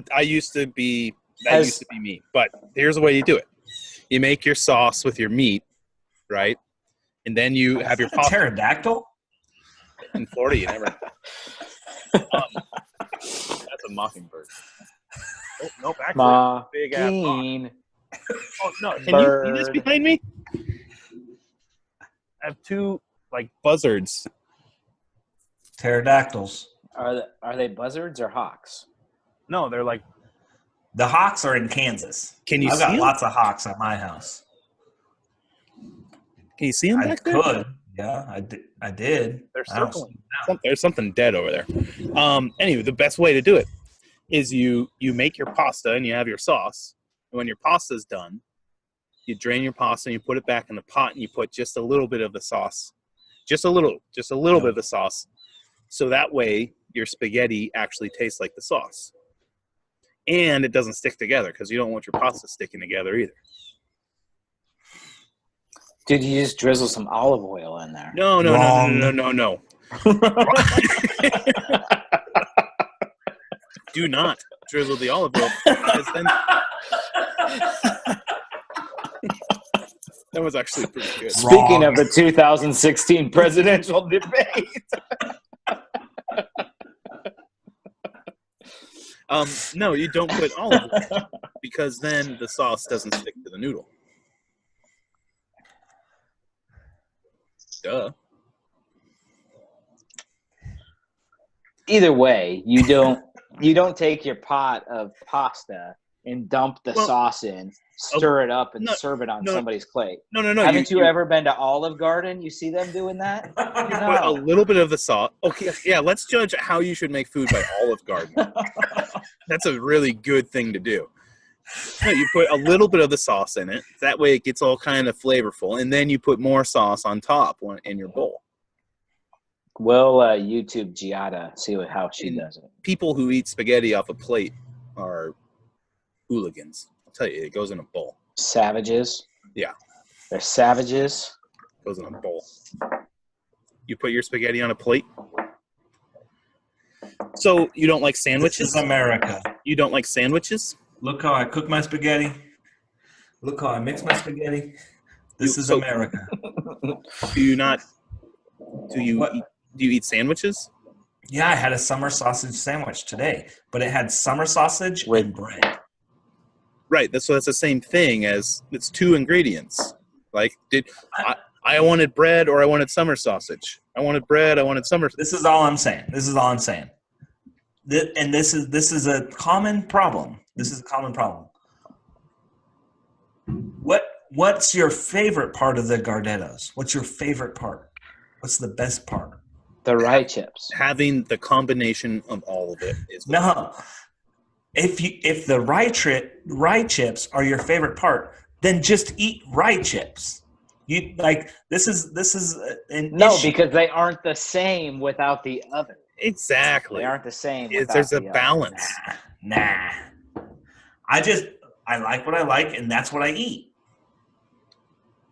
to be me. But here's the way you do it. You make your sauce with your meat, right? And then you have your pasta. Pterodactyl? In Florida, you never. That's a mockingbird. Oh, nope, actually, big ass. Oh no! Can you see this behind me? I have two buzzards. Pterodactyls. Are they buzzards or hawks? No, they're like. The hawks are in Kansas. Can you see I've got them? lots of hawks at my house. Can you see them back there? I could. Yeah, I did. They're circling. There's something dead over there. Anyway, the best way to do it is you make your pasta and you have your sauce. And when your pasta's done, you drain your pasta and you put it back in the pot and you put just a little bit of the sauce. Just a little bit of the sauce. So that way your spaghetti actually tastes like the sauce. And it doesn't stick together because you don't want your pasta sticking together either. Dude, you just drizzle some olive oil in there. No. Do not drizzle the olive oil. Then... that was actually pretty good. Speaking of the 2016 presidential debate. No, you don't put olive oil because then the sauce doesn't stick to the noodle. Duh. Either way, you don't take your pot of pasta and dump the sauce in, stir it up, and serve it on somebody's plate. No. Haven't you ever been to Olive Garden? You see them doing that? You put a little bit of the sauce. Okay, yeah, let's judge how you should make food by Olive Garden. That's a really good thing to do. No, you put a little bit of the sauce in it. That way it gets all kind of flavorful. And then you put more sauce on top in your bowl. We'll YouTube Giada, see how she does it. People who eat spaghetti off a plate are hooligans. I'll tell you, it goes in a bowl. Savages. Yeah. They're savages. It goes in a bowl. You put your spaghetti on a plate. So you don't like sandwiches? This is America. You don't like sandwiches? Look how I cook my spaghetti. Look how I mix my spaghetti. This is America. Do you eat sandwiches? Yeah, I had a summer sausage sandwich today, but it had summer sausage with bread. Right. So that's the same thing as it's two ingredients. Like I wanted bread or I wanted summer sausage. I wanted bread. I wanted summer. This is all I'm saying. This is a common problem. This is a common problem. What's your favorite part of the Gardettos? What's your favorite part? What's the best part? The rye chips. Having the combination of all of it is no. If the rye chips are your favorite part, then just eat rye chips. You this is an issue. Because they aren't the same without the other. Exactly. They aren't the same. There's a balance. Nah. I like what I like, and that's what I eat.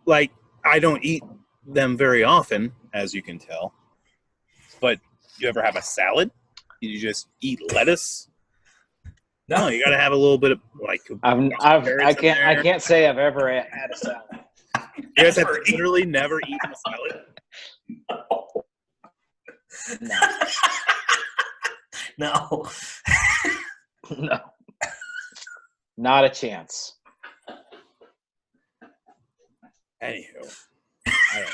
Like, I don't eat them very often, as you can tell. But you ever have a salad? You just eat lettuce? No, you got to have a little bit of I can't say I've ever had a salad. You guys have literally never eaten a salad? No. No. Not a chance. Anywho, I don't know.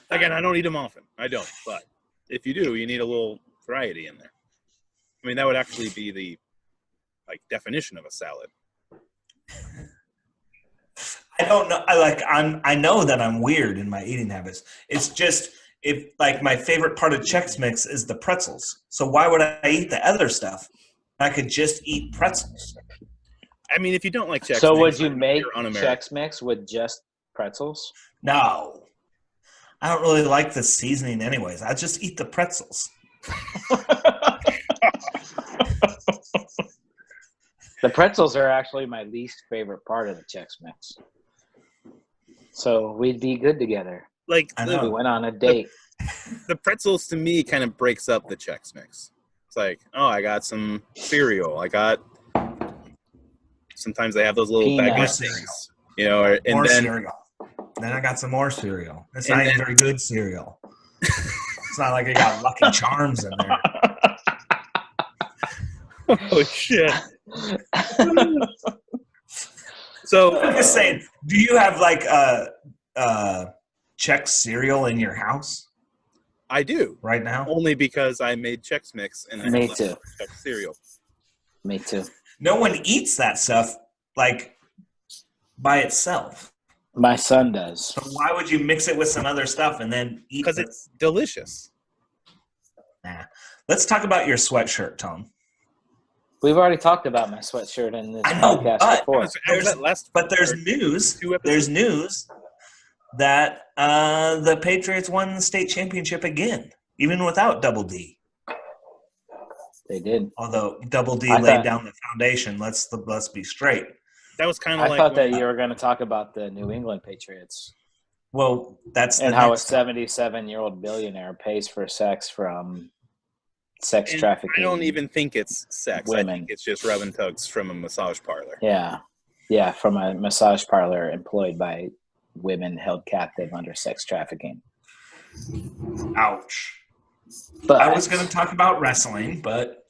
Again, I don't eat them often. I don't. But if you do, you need a little variety in there. I mean, that would actually be the definition of a salad. I don't know. I know that I'm weird in my eating habits. It's just if my favorite part of Chex Mix is the pretzels. So why would I eat the other stuff? I could just eat pretzels. I mean, if you don't like Chex Mix, so would you make Chex Mix with just pretzels? No, I don't really like the seasoning anyways. I just eat the pretzels. The pretzels are actually my least favorite part of the Chex Mix. So we'd be good together. Like I We know. went on a date. the pretzels to me kind of breaks up the Chex Mix. It's like, oh, I got some cereal. Sometimes they have those little Peanut baguette cereal. things, you know, and More then cereal. Then I got some more cereal. It's And not even then- very good cereal. It's not like I got Lucky Charms in there. oh shit. So I'm just saying, do you have like Chex cereal in your house I do, right now? only because I made Chex Mix and I Me have too. leftover Chex cereal. Me too. No one eats that stuff like by itself. My son does. So why would you mix it with some other stuff and then eat Because it? it's delicious. Nah. Let's talk about your sweatshirt, Tom. We've already talked about my sweatshirt in this I know, podcast but- before. There's news. Two episodes. There's news that the Patriots won the state championship again, even without Double D. They did. Although Double D I laid thought- down the foundation. Let's be straight. That was kind of I like thought that when- you were going to talk about the New England Patriots Well, that's and the how a next 77-year-old billionaire pays for sex from sex and trafficking. I don't even think it's sex. I women. think it's just rub and tugs from a massage parlor. Yeah, from a massage parlor employed by women held captive under sex trafficking. ouch. But I was going to talk about wrestling, but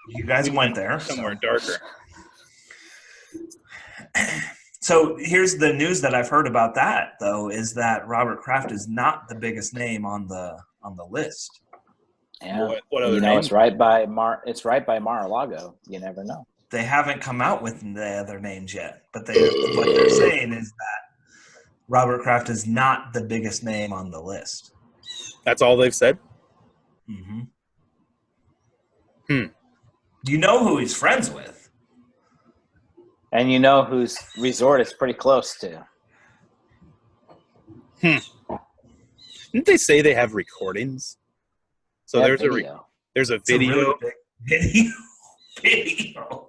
you guys went there. Somewhere darker. So here's the news that I've heard about that, though, is that Robert Kraft is not the biggest name on the list. yeah, What other you know, name? it's right by Mar-a-Lago. You never know. They haven't come out with the other names yet, but what they're saying is that Robert Kraft is not the biggest name on the list. That's all they've said? Mm-hmm. Hmm. You know who he's friends with? And you know whose resort it's pretty close to. Didn't they say they have recordings? So That there's video. there's a It's a video. really big video.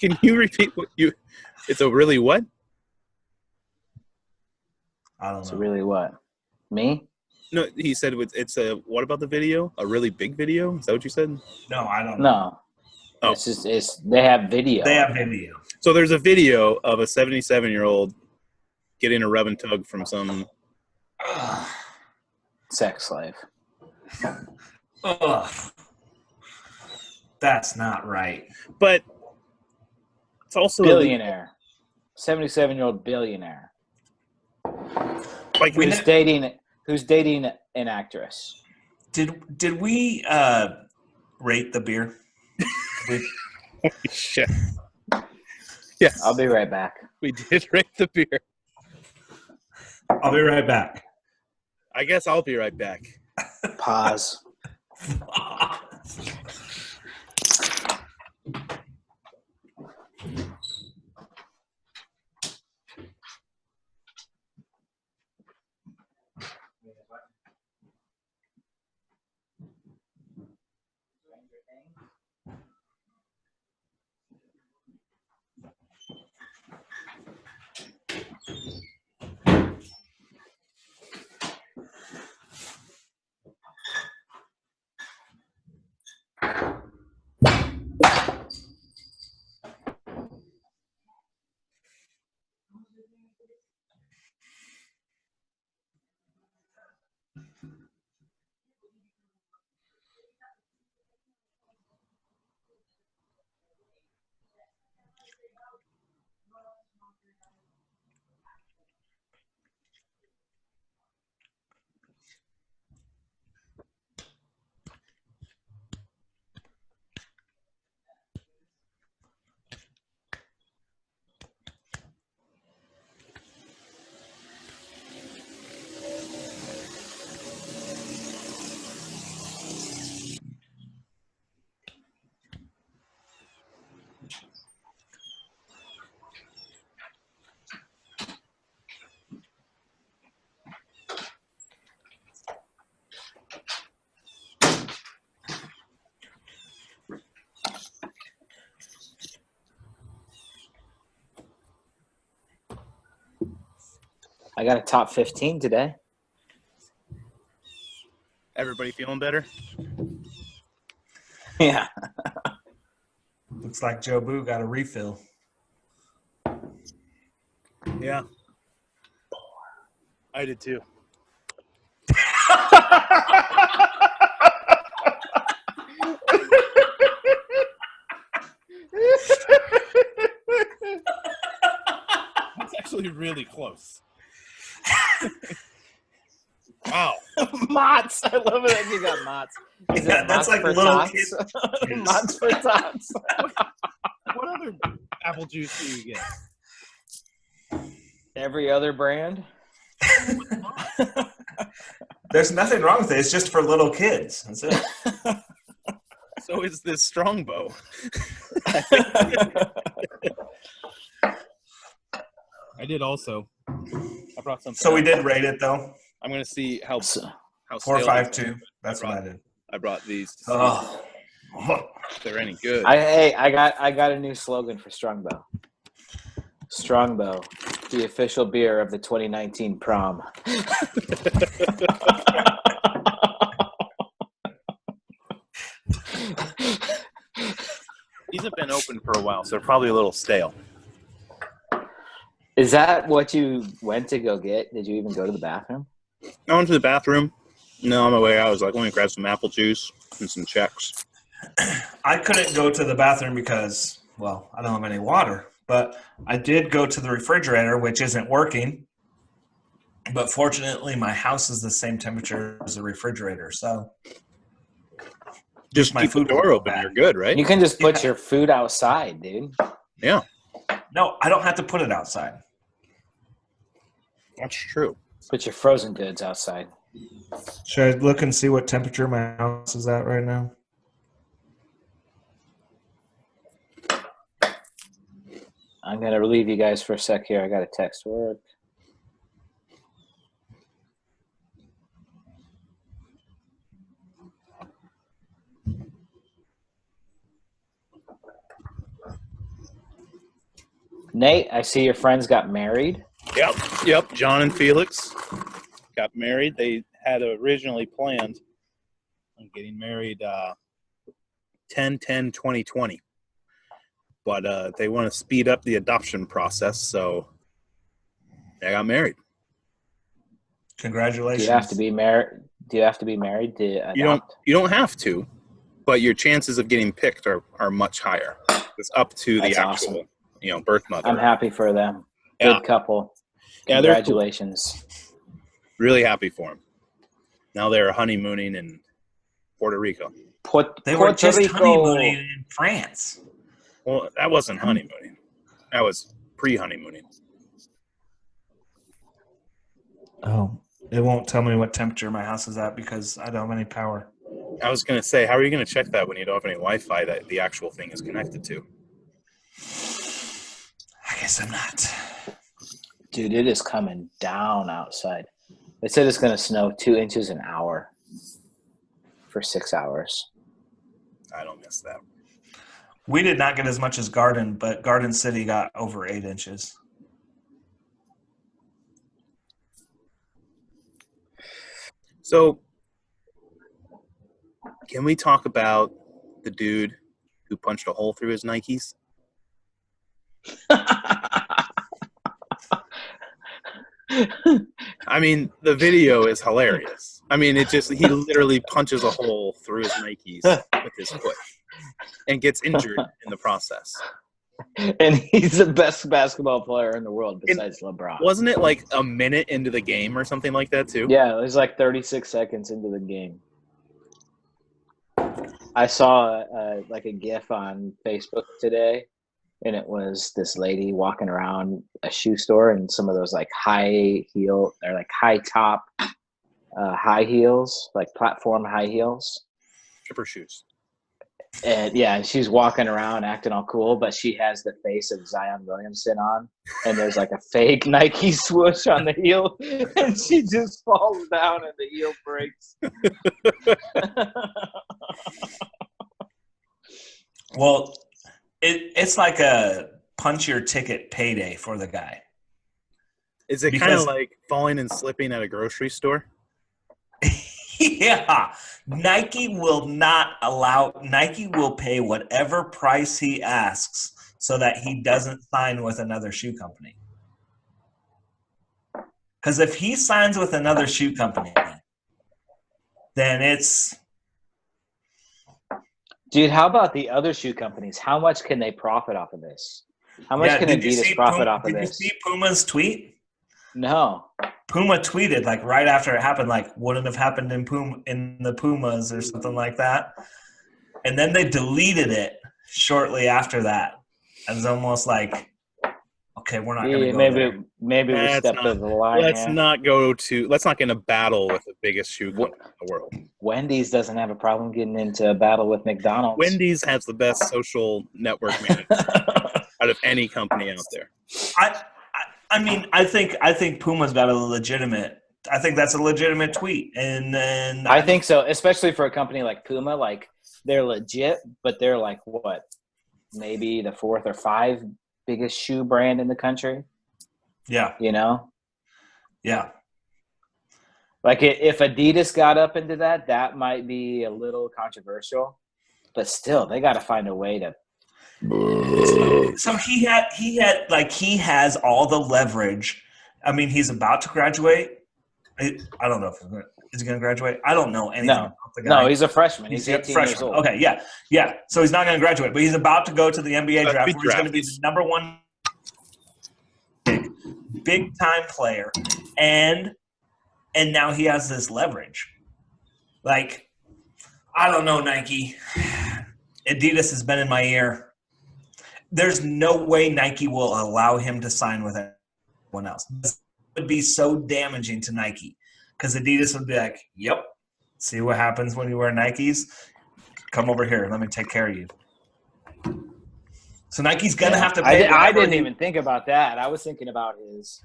Can you repeat what you? It's a really what? I don't It's know. really what? Me? No, he said it's a. What about the video? A really big video? Is that what you said? No, I don't know. No. Oh. It's they have video. They have video. So there's a video of a 77-year-old getting a rub and tug from some. Sex slave. Ugh. That's not right. But it's also Billionaire. 77-year-old billionaire. like Who's dating an actress. Did we rate the beer? holy shit. Yes, I'll be right back. we did rate the beer. I'll be right back. I guess I'll be right back. Pause. I got a top 15 today. Everybody feeling better? Yeah. Looks like Joe Boo got a refill. Yeah. I did too. That's actually really close. Wow. Mott's. I love it that you got Mott's. Is Yeah, it that's Mott's like for little tots? kid juice. Mott's for tots. What other apple juice do you get? Every other brand. There's nothing wrong with it. It's just for little kids. That's it. So is this Strongbow. I did also. I brought something. So we else. did rate it though. I'm going to see how 4.52. That's what I did. I brought these to see Oh. if they're any good. I got a new slogan for Strongbow. Strongbow, the official beer of the 2019 prom. These have been open for a while, so they're probably a little stale. Is that what you went to go get? Did you even go to the bathroom? I went to the bathroom. No, on my way out, I was like, let me grab some apple juice and some checks. I couldn't go to the bathroom because, well, I don't have any water. But I did go to the refrigerator, which isn't working. But fortunately, my house is the same temperature as the refrigerator. So Just my keep the food door won't go open. bad. You're good, right? You can just put your food outside, dude. Yeah, No, I don't have to put it outside. that's true. Put your frozen goods outside. Should I look and see what temperature my house is at right now? I'm going to relieve you guys for a sec here. I got a text work. Nate, I see your friends got married. Yep. John and Felix got married. They had originally planned on getting married 10/10/2020. But they want to speed up the adoption process, so they got married. Congratulations. Do you have to be married? Do you have to be married to adopt? You don't have to, but your chances of getting picked are much higher. It's up to That's the actual birth mother. I'm happy for them. Yeah. Good couple. Yeah, they're cool. Congratulations. Really happy for them. Now they're honeymooning in Puerto Rico. They were just Rico. honeymooning in France. Well, that wasn't honeymooning. That was pre-honeymooning. Oh, it won't tell me what temperature my house is at because I don't have any power. I was going to say, how are you going to check that when you don't have any Wi-Fi that the actual thing is connected to? I guess I'm not. Dude, it is coming down outside. They said it's going to snow 2 inches an hour for 6 hours. I don't miss that. We did not get as much as Garden, but Garden City got over 8 inches. So, can we talk about the dude who punched a hole through his Nikes? I mean, the video is hilarious. I mean, he literally punches a hole through his Nikes with his foot and gets injured in the process. And he's the best basketball player in the world besides LeBron. Wasn't it like a minute into the game or something like that too? Yeah, it was like 36 seconds into the game. I saw like a GIF on Facebook today, and it was this lady walking around a shoe store in some of those like high heel or like high top high heels, like platform high heels. Chipper shoes. And yeah, she's walking around acting all cool, but she has the face of Zion Williamson on, and there's like a fake Nike swoosh on the heel, and she just falls down and the heel breaks. Well, it's like a punch your ticket payday for the guy. Is it kind of like falling and slipping at a grocery store? Yeah. Nike will pay whatever price he asks so that he doesn't sign with another shoe company. Because if he signs with another shoe company, then it's... Dude, how about the other shoe companies? How much can they profit off of this? How much can Adidas profit off of this? Did you see Puma's tweet? No. Puma tweeted like right after it happened, like wouldn't have happened in the Pumas or something like that. And then they deleted it shortly after that. And it's almost like, okay, we're not going to go there. Maybe we stepped over the line. Let's not get in a battle with the biggest shoe company in the world. Wendy's doesn't have a problem getting into a battle with McDonald's. Wendy's has the best social network management out of any company out there. I mean, I think Puma's got a legitimate. I think that's a legitimate tweet, and then I think so, especially for a company like Puma. Like they're legit, but they're like what, maybe the 4th or 5th biggest shoe brand in the country. Yeah, you know. Yeah. Like if Adidas got up into that, that might be a little controversial, but still, they got to find a way to. So he has all the leverage. I mean, he's about to graduate. I don't know if he's going to graduate. I don't know anything about the guy. No, he's a freshman. He's 18 years old. Okay, yeah. So he's not going to graduate, but he's about to go to the NBA draft where he's going to be the number 1 big time player, and now he has this leverage. Like, I don't know, Nike. Adidas has been in my ear. There's no way Nike will allow him to sign with anyone else. This would be so damaging to Nike because Adidas would be like, yep, see what happens when you wear Nikes? Come over here. Let me take care of you. So Nike's going to have to pay. I didn't even think about that. I was thinking about his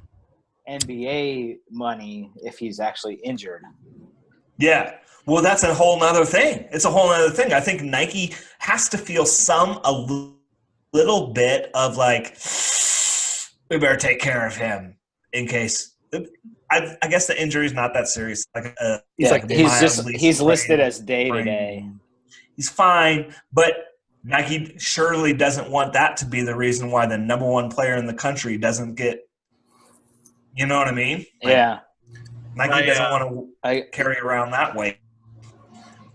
NBA money if he's actually injured. Yeah. Well, that's a whole nother thing. It's a whole nother thing. I think Nike has to feel a little bit of like, we better take care of him in case. I guess the injury is not that serious. He's listed as day to day. He's fine, but Nike surely doesn't want that to be the reason why the number 1 player in the country doesn't get. You know what I mean? Yeah. Nike doesn't want to carry around that weight.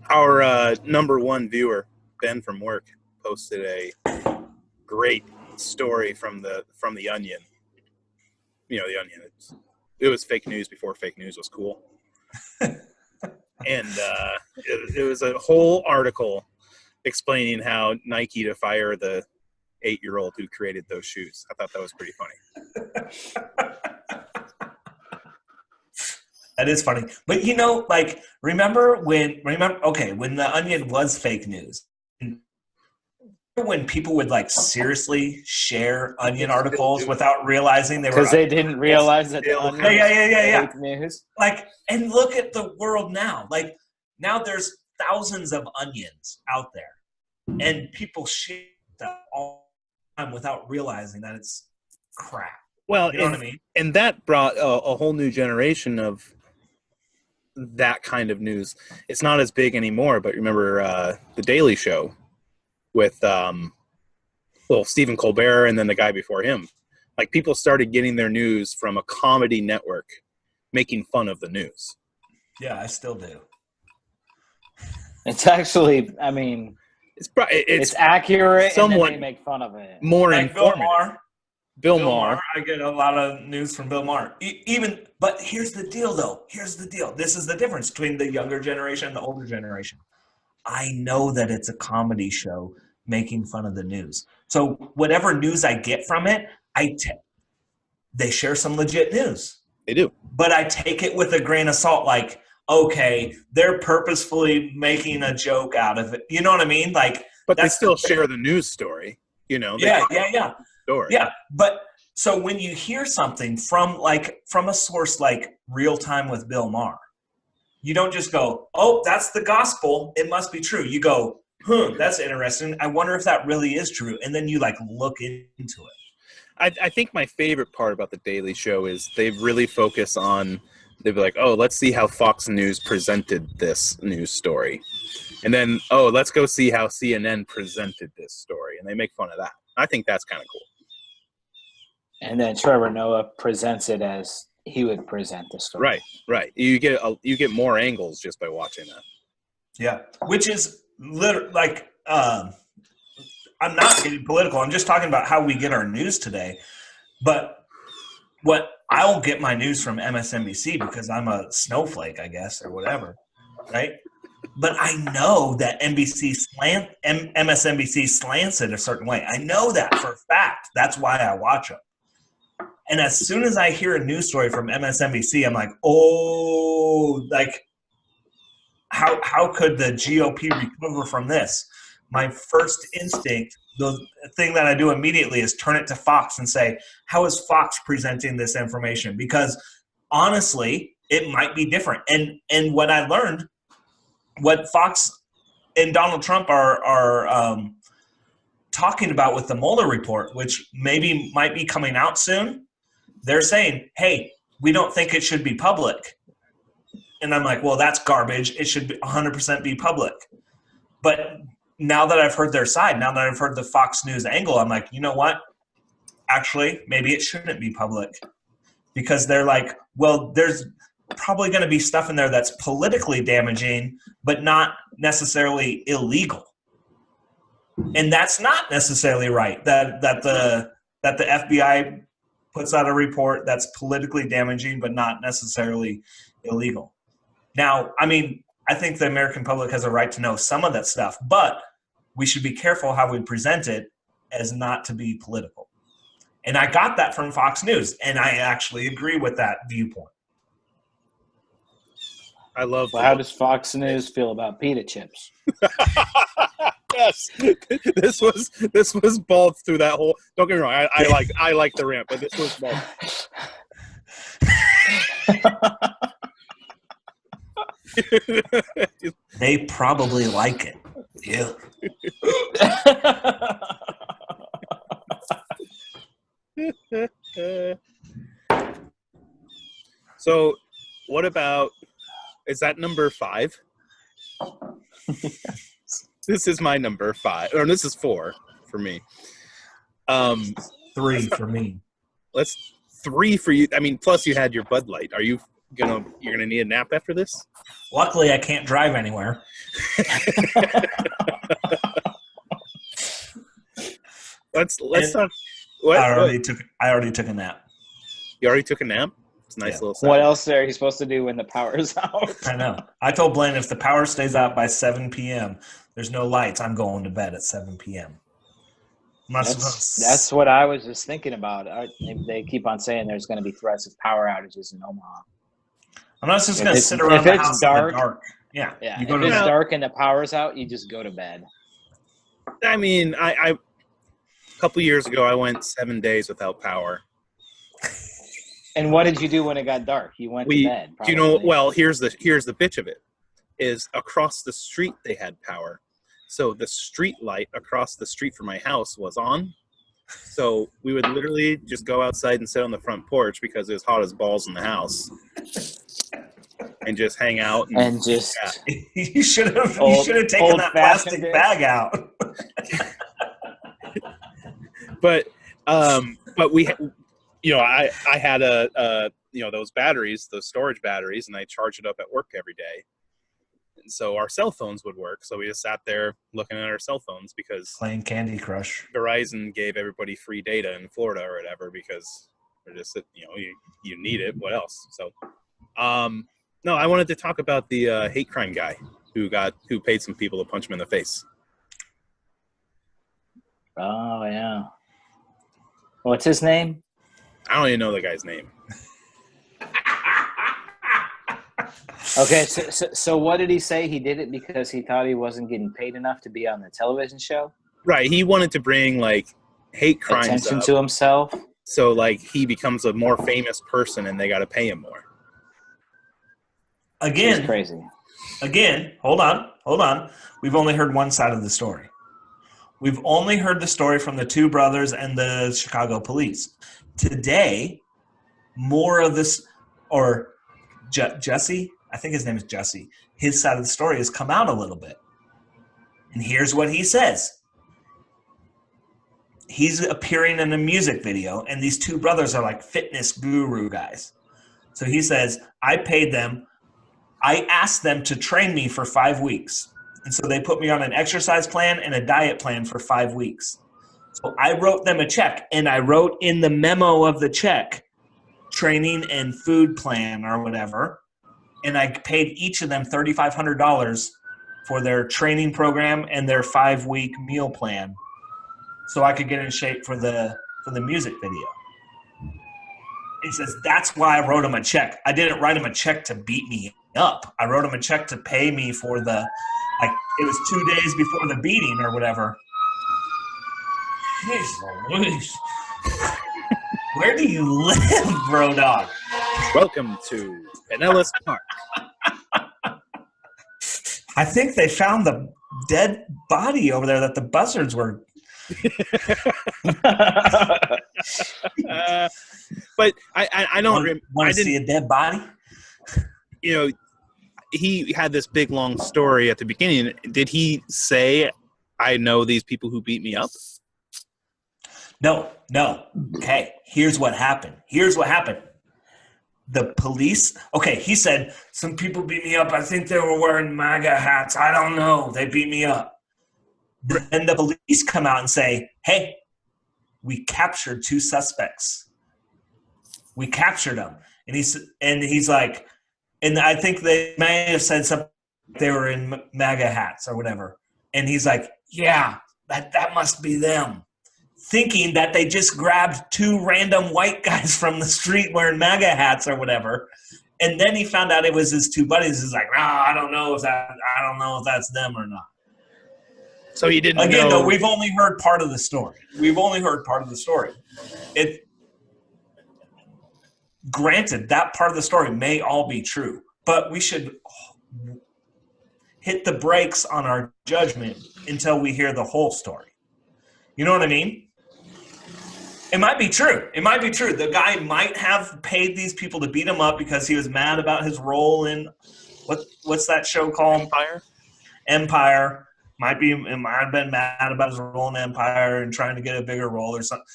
Our number 1 viewer, Ben from work, posted a great story from the Onion. You know, the Onion. It was fake news before fake news was cool. And it was a whole article explaining how Nike to fire the 8-year-old who created those shoes. I thought that was pretty funny. That is funny. But, you know, like, remember when the Onion was fake news? When people would, like, seriously share Onion articles without realizing they were – because they didn't realize that the Onion was fake news. Like, and look at the world now. Like, now there's thousands of Onions out there. And people share that all the time without realizing that it's crap. Well, you know what I mean? And that brought a whole new generation of that kind of news. It's not as big anymore, but remember The Daily Show with Stephen Colbert and then the guy before him. Like, people started getting their news from a comedy network making fun of the news. Yeah, I still do. It's actually, I mean, it's accurate, somewhat, and then they make fun of it. More like informative. Bill Maher. I get a lot of news from Bill Maher. But here's the deal, though. This is the difference between the younger generation and the older generation. I know that it's a comedy show making fun of the news. So whatever news I get from it, they share some legit news. They do. But I take it with a grain of salt, like, okay, they're purposefully making a joke out of it. You know what I mean? Like, but they still share the news story. You know? Yeah. Story. Yeah, but so when you hear something from a source like Real Time with Bill Maher, you don't just go, "Oh, that's the gospel. It must be true." You go, "That's interesting. I wonder if that really is true." And then you look into it. I think my favorite part about the Daily Show is they really focus on. They'd be like, oh, let's see how Fox News presented this news story, and then let's go see how CNN presented this story, and they make fun of that. I think that's kind of cool. And then Trevor Noah presents it as he would present the story. Right. You get more angles just by watching that. Yeah, which is literally like I'm not getting political. I'm just talking about how we get our news today. But what I will get my news from MSNBC because I'm a snowflake, I guess, or whatever, right? But I know that MSNBC slants it a certain way. I know that for a fact. That's why I watch them. And as soon as I hear a news story from MSNBC, I'm like, oh, like how could the GOP recover from this? My first instinct, the thing that I do immediately is turn it to Fox and say, how is Fox presenting this information? Because honestly, it might be different. And what I learned, what Fox and Donald Trump are talking about with the Mueller report, which maybe might be coming out soon, they're saying, hey, we don't think it should be public. And I'm like, well, that's garbage. It should 100% be public. But now that I've heard their side, now that I've heard the Fox News angle, I'm like, you know what? Actually, maybe it shouldn't be public. Because they're like, well, there's probably going to be stuff in there that's politically damaging, but not necessarily illegal. And that's not necessarily right. That the FBI puts out a report that's politically damaging, but not necessarily illegal. Now, I mean, I think the American public has a right to know some of that stuff, but we should be careful how we present it as not to be political. And I got that from Fox News, and I actually agree with that viewpoint. I love. Well, how does Fox News feel about pita chips? Yes, this was bald through that whole. Don't get me wrong. I like the rant, but this was bald. They probably like it. Yeah. So, what about? Is that number 5? This is my number 5, or this is 4 for me. 3 for me. Let's 3 for you. I mean, plus you had your Bud Light. Are you you're gonna need a nap after this? Luckily, I can't drive anywhere. Let's talk. What? I already took a nap. You already took a nap? It's a nice little sound. What else are you supposed to do when the power's out? I know. I told Blaine if the power stays out by 7 p.m., there's no lights, I'm going to bed at 7 p.m. That's what I was just thinking about. They keep on saying there's going to be threats of power outages in Omaha. I'm not just going to sit around the house in the dark. Yeah. If it's dark and the power's out, you just go to bed. I mean, I a couple years ago, I went 7 days without power. And what did you do when it got dark? You went to bed. Probably. You know, well, here's the bitch of it. Is across the street they had power. So the street light across the street from my house was on. So we would literally just go outside and sit on the front porch because it was hot as balls in the house. And just hang out. And just... Yeah. You should have taken that plastic bag out. But we... You know, I had those batteries, those storage batteries, and I charged it up at work every day. And so our cell phones would work. So we just sat there looking at our cell phones because playing Candy Crush. Verizon gave everybody free data in Florida or whatever because they're just, you need it. What else? So, no, I wanted to talk about the hate crime guy who paid some people to punch him in the face. Oh yeah. What's his name? I don't even know the guy's name. Okay, so what did he say? He did it because he thought he wasn't getting paid enough to be on the television show? Right. He wanted to bring, hate crimes attention to himself. So, he becomes a more famous person and they got to pay him more. Again. It's crazy. Again, hold on. We've only heard one side of the story. We've only heard the story from the two brothers and the Chicago police. Today, more of this, or Jesse, I think his name is Jesse, his side of the story has come out a little bit. And here's what he says. He's appearing in a music video, and these two brothers are like fitness guru guys. So he says, I paid them. I asked them to train me for 5 weeks. And so they put me on an exercise plan and a diet plan for 5 weeks. So I wrote them a check, and I wrote in the memo of the check, training and food plan or whatever. And I paid each of them $3,500 for their training program and their 5-week meal plan, so I could get in shape for the music video. He says, that's why I wrote him a check. I didn't write him a check to beat me up. I wrote him a check to pay me for it was 2 days before the beating or whatever. Jeez Louise. Where do you live, bro dog? Welcome to Pinellas Park. I think they found the dead body over there that the buzzards were. But I don't want to see a dead body. He had this big long story at the beginning. Did he say, I know these people who beat me up? No. Okay, here's what happened. The police, he said, some people beat me up. I think they were wearing MAGA hats. I don't know. They beat me up. Then the police come out and say, hey, we captured 2 suspects. We captured them. And he's like, and I think they may have said something, they were in MAGA hats or whatever. And he's like, yeah, that must be them. Thinking that they just grabbed 2 random white guys from the street wearing MAGA hats or whatever. And then he found out it was his 2 buddies. He's like, I don't know if that's them or not. So he didn't know. Again, though, we've only heard part of the story. Granted, that part of the story may all be true, but we should hit the brakes on our judgment until we hear the whole story. You know what I mean? It might be true. The guy might have paid these people to beat him up because he was mad about his role in what's that show called? Empire. Might have been mad about his role in Empire and trying to get a bigger role or something.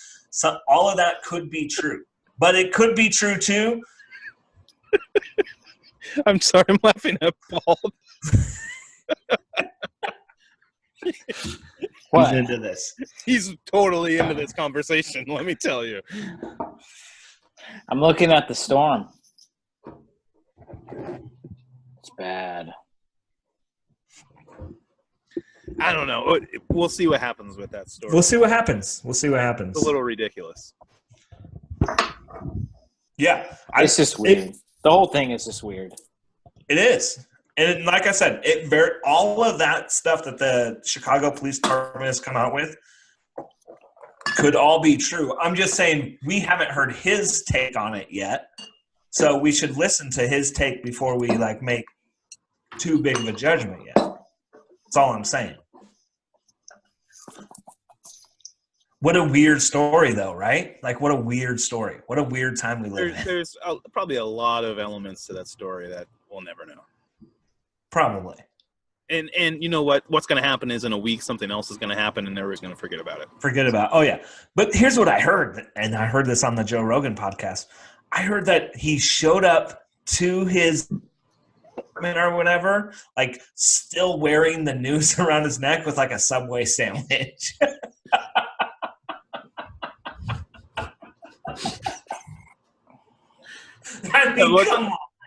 All of that could be true. But it could be true too. I'm sorry, I'm laughing at Paul. He's into this. He's totally into this conversation, let me tell you. I'm looking at the storm. It's bad. I don't know. We'll see what happens with that story. We'll see what happens. It's a little ridiculous. Yeah. It's just weird. The whole thing is just weird. It is. And like I said, all of that stuff that the Chicago Police Department has come out with could all be true. I'm just saying we haven't heard his take on it yet. So we should listen to his take before we make too big of a judgment yet. That's all I'm saying. What a weird story, though, right? What a weird story. What a weird time we live in. There's probably a lot of elements to that story that we'll never know. Probably. And you know what? What's going to happen is in a week something else is going to happen, and everybody's going to forget about it. Oh, yeah. But here's what I heard, and I heard this on the Joe Rogan podcast. I heard that he showed up to his or whatever, still wearing the noose around his neck with a Subway sandwich.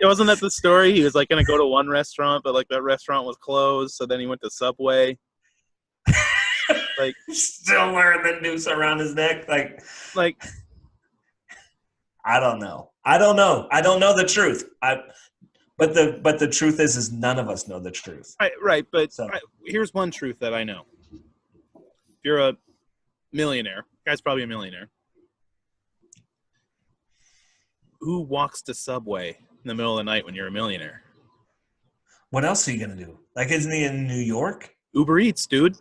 Wasn't that the story? He was going to go to one restaurant, but that restaurant was closed, so then he went to Subway. Still wearing the noose around his neck. I don't know. I don't know the truth. But the truth is none of us know the truth. Right. But here's one truth that I know. If you're a millionaire, guy's probably a millionaire, who walks to Subway in the middle of the night when you're a millionaire? What else are you going to do? Isn't he in New York? Uber Eats, dude.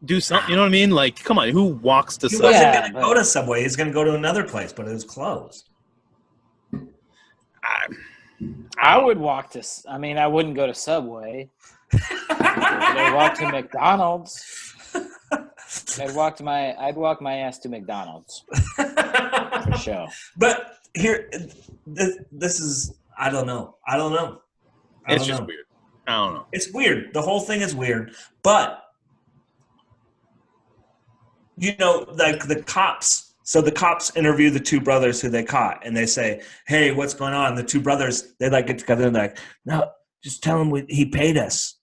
do something. You know what I mean? Like, come on, who walks to He Subway? wasn't Yeah, going to but- go to Subway. He's going to go to another place, but it was closed. I would walk to. I mean, I wouldn't go to Subway. I'd walk to McDonald's. I'd walk my ass to McDonald's for sure. But here, this is. I don't know. It's just weird. I don't know. It's weird. The whole thing is weird. But like the cops. So the cops interview the two brothers who they caught, and they say, "Hey, what's going on?" The two brothers, they like get together and they're like, "No, just tell him he paid us."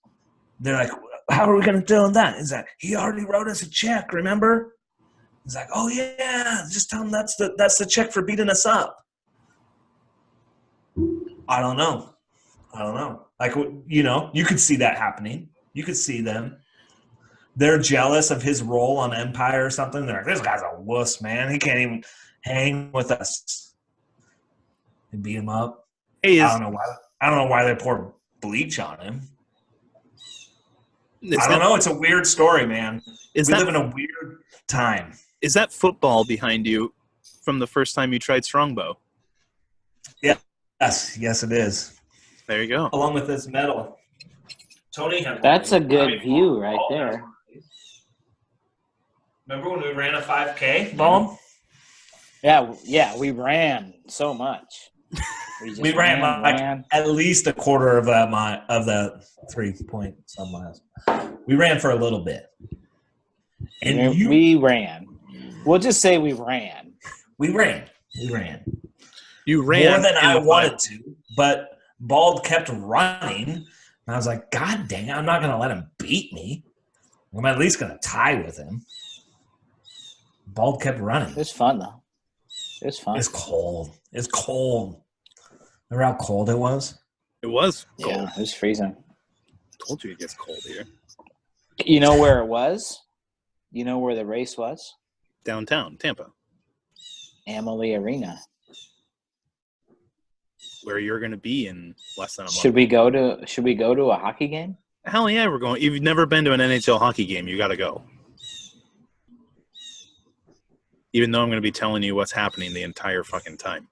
They're like, "How are we going to tell him that?" He's like, "He already wrote us a check, remember?" He's like, "Oh yeah, just tell him that's the check for beating us up." I don't know. Like, you could see that happening. You could see them. They're jealous of his role on Empire or something. They're like, "This guy's a wuss, man. He can't even hang with us." They beat him up. Hey, I don't know why they pour bleach on him. I don't know. It's a weird story, man. We live in a weird time. Is that football behind you from the first time you tried Strongbow? Yes, it is. There you go. Along with this medal. Tony had That's a good view right there. Remember when we ran a 5K, Ball? Yeah, we ran so much. We ran at least a quarter of the 3 some miles. We ran for a little bit. And we ran. We'll just say we ran. We ran. You ran more than I wanted to, but Bald kept running. And I was like, God dang it, I'm not going to let him beat me. I'm at least going to tie with him. Bald kept running. It was fun, though. It was fun. It's cold. Remember how cold it was? It was cold. Yeah, it was freezing. Told you it gets cold here. You know where it was? You know where the race was? Downtown, Tampa. Amalie Arena. Where you're going to be in less than a month. Should we go to a hockey game? Hell yeah, we're going. If you've never been to an NHL hockey game, you got to go. Even though I'm going to be telling you what's happening the entire fucking time.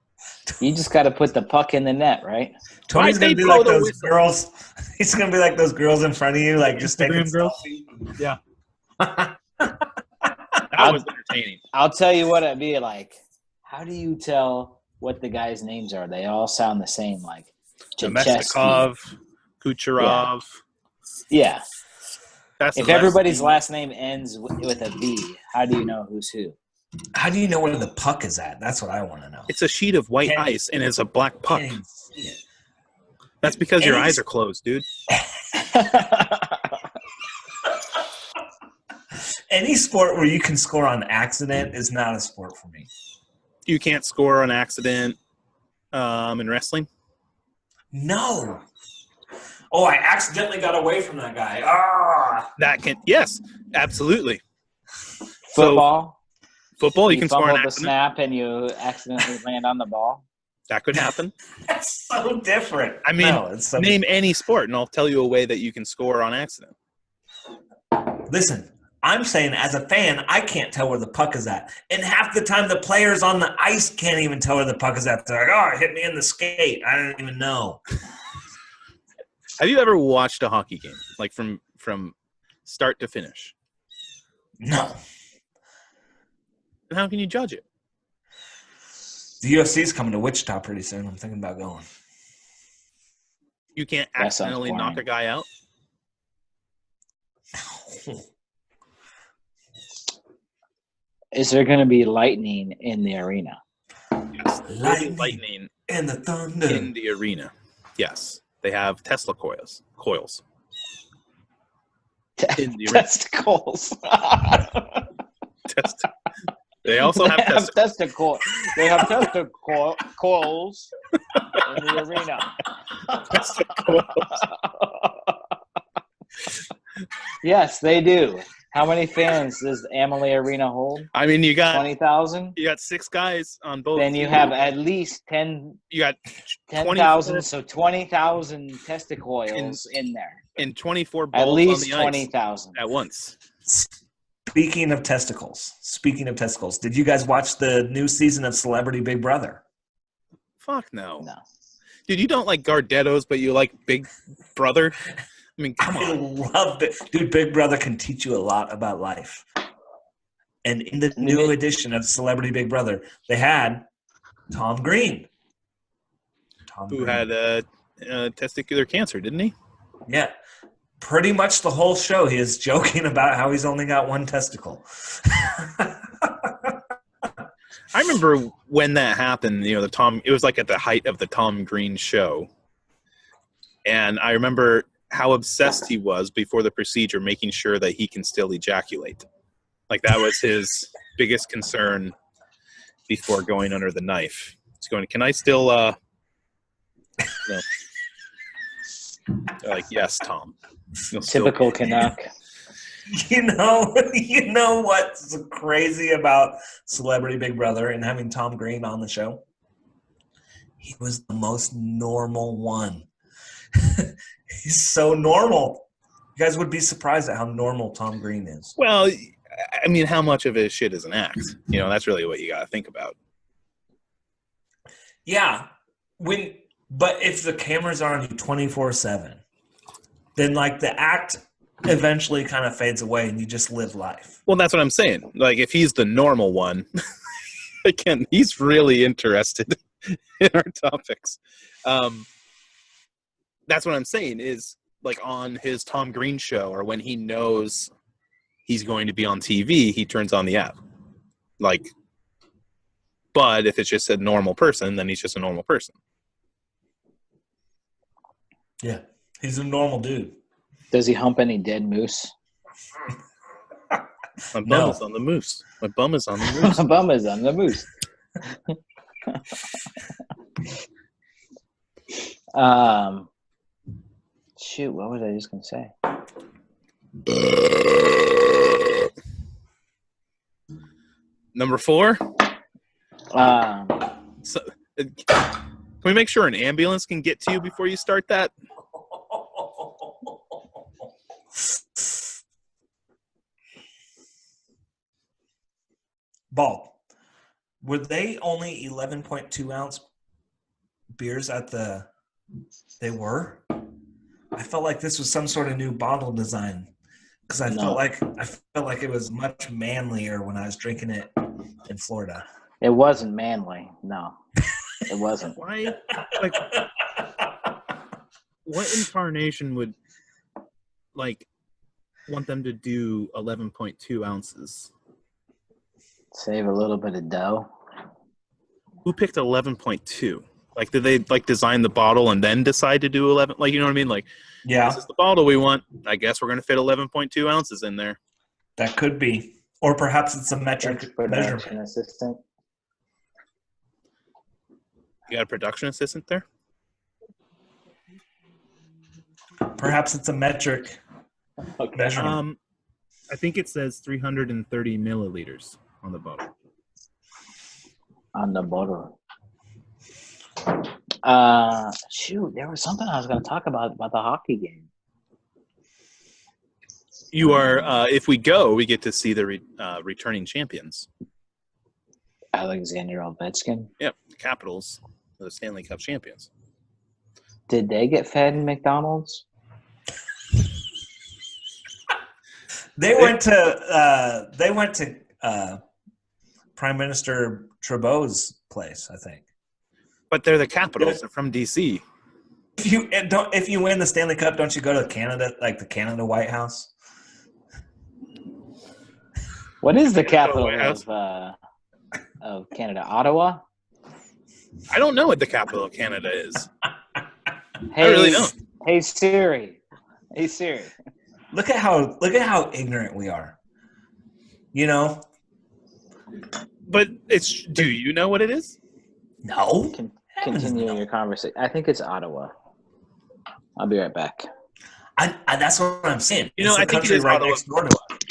You just got to put the puck in the net, right? Tony's going to be like those girls. He's going to be like those girls in front of you, like just taking girls. Yeah. That was entertaining. I'll tell you what it'd be like. How do you tell what the guys' names are? They all sound the same, like Domestikov, Kucherov. Yeah. If everybody's last name ends with a V, how do you know who's who? How do you know where the puck is at? That's what I want to know. It's a sheet of white ice, and it's a black puck. That's because your eyes are closed, dude. Any sport where you can score on accident is not a sport for me. You can't score on accident in wrestling? No. Oh, I accidentally got away from that guy. Ah! Yes, absolutely. Football, you can score on the accident. Snap and you accidentally land on the ball. That could happen. That's so different. I mean, name any sport, and I'll tell you a way that you can score on accident. Listen, I'm saying as a fan, I can't tell where the puck is at. And half the time, the players on the ice can't even tell where the puck is at. They're like, "Oh, it hit me in the skate. I didn't even know." Have you ever watched a hockey game, like from start to finish? No. Then how can you judge it? The UFC's coming to Wichita pretty soon. I'm thinking about going. You can't accidentally knock a guy out? Is there going to be lightning in the arena? Yes, lightning and the thunder in the arena. Yes, they have Tesla coils. In the arena. Testicles. They also have testicles. They have testicles in the arena. Yes, they do. How many fans does Amalie Arena hold? I mean, you got 20,000. You got 6 guys on both. Then you have at least 10. You got 10,000, so 20,000 testicles in there. And 24 balls at least on the 20,000 at once. Speaking of testicles, did you guys watch the new season of Celebrity Big Brother? Fuck no. No. Dude, you don't like Gardettos, but you like Big Brother? I mean, come I on. love it. Dude, Big Brother can teach you a lot about life. And in the new edition of Celebrity Big Brother, they had Tom Green. Who had testicular cancer, didn't he? Yeah. Pretty much the whole show, he is joking about how he's only got one testicle. I remember when that happened, it was like at the height of the Tom Green show. And I remember how obsessed he was before the procedure, making sure that he can still ejaculate. Like that was his biggest concern before going under the knife. He's going, can I still, no. They're like, yes, Tom. Typical Canuck. You know what's crazy about Celebrity Big Brother and having Tom Green on the show? He was the most normal one. He's so normal. You guys would be surprised at how normal Tom Green is. Well, I mean, how much of his shit is an act? That's really what you got to think about. Yeah. But if the cameras are on you 24/7, then like the act eventually kind of fades away and you just live life. Well, that's what I'm saying. Like if he's the normal one, again, he's really interested in our topics. That's what I'm saying is like on his Tom Green show or when he knows he's going to be on TV, he turns on the app. Like, but if it's just a normal person, then he's just a normal person. Yeah, he's a normal dude. Does he hump any dead moose? My bum is on the moose. My bum is on the moose. My bum is on the moose. Shoot, what was I just going to say? Number 4. So, can we make sure an ambulance can get to you before you start that? Ball. Were they only 11.2 ounce beers they were? I felt like this was some sort of new bottle design because I felt like it was much manlier when I was drinking it in Florida. It wasn't manly. No, it wasn't. Why? Like, what incarnation would want them to do 11.2 ounces? Save a little bit of dough. Who picked 11.2? Like, did they design the bottle and then decide to do 11? Like, you know what I mean? Like, yeah, this is the bottle we want. I guess we're going to fit 11.2 ounces in there. That could be, or perhaps it's a metric measurement. Assistant. You got a production assistant there? Perhaps it's a metric measurement. I think it says 330 milliliters on the bottle. On the bottle. Shoot, there was something I was going to talk about the hockey game. You are, if we go, we get to see the returning champions. Alexander Ovechkin. Yep, the Capitals, the Stanley Cup champions. Did they get fed in McDonald's? They went to Prime Minister Trudeau's place, I think. But they're the Capitals. They're from DC. If you win the Stanley Cup, don't you go to Canada, like the Canada White House? What is the capital of Canada? Ottawa? I don't know what the capital of Canada is. Hey, I really don't. Hey Siri. Look at how ignorant we are. You know? But do you know what it is? No. Continue your conversation. I think it's Ottawa. I'll be right back. That's what I'm saying. You know, I think it is Ottawa.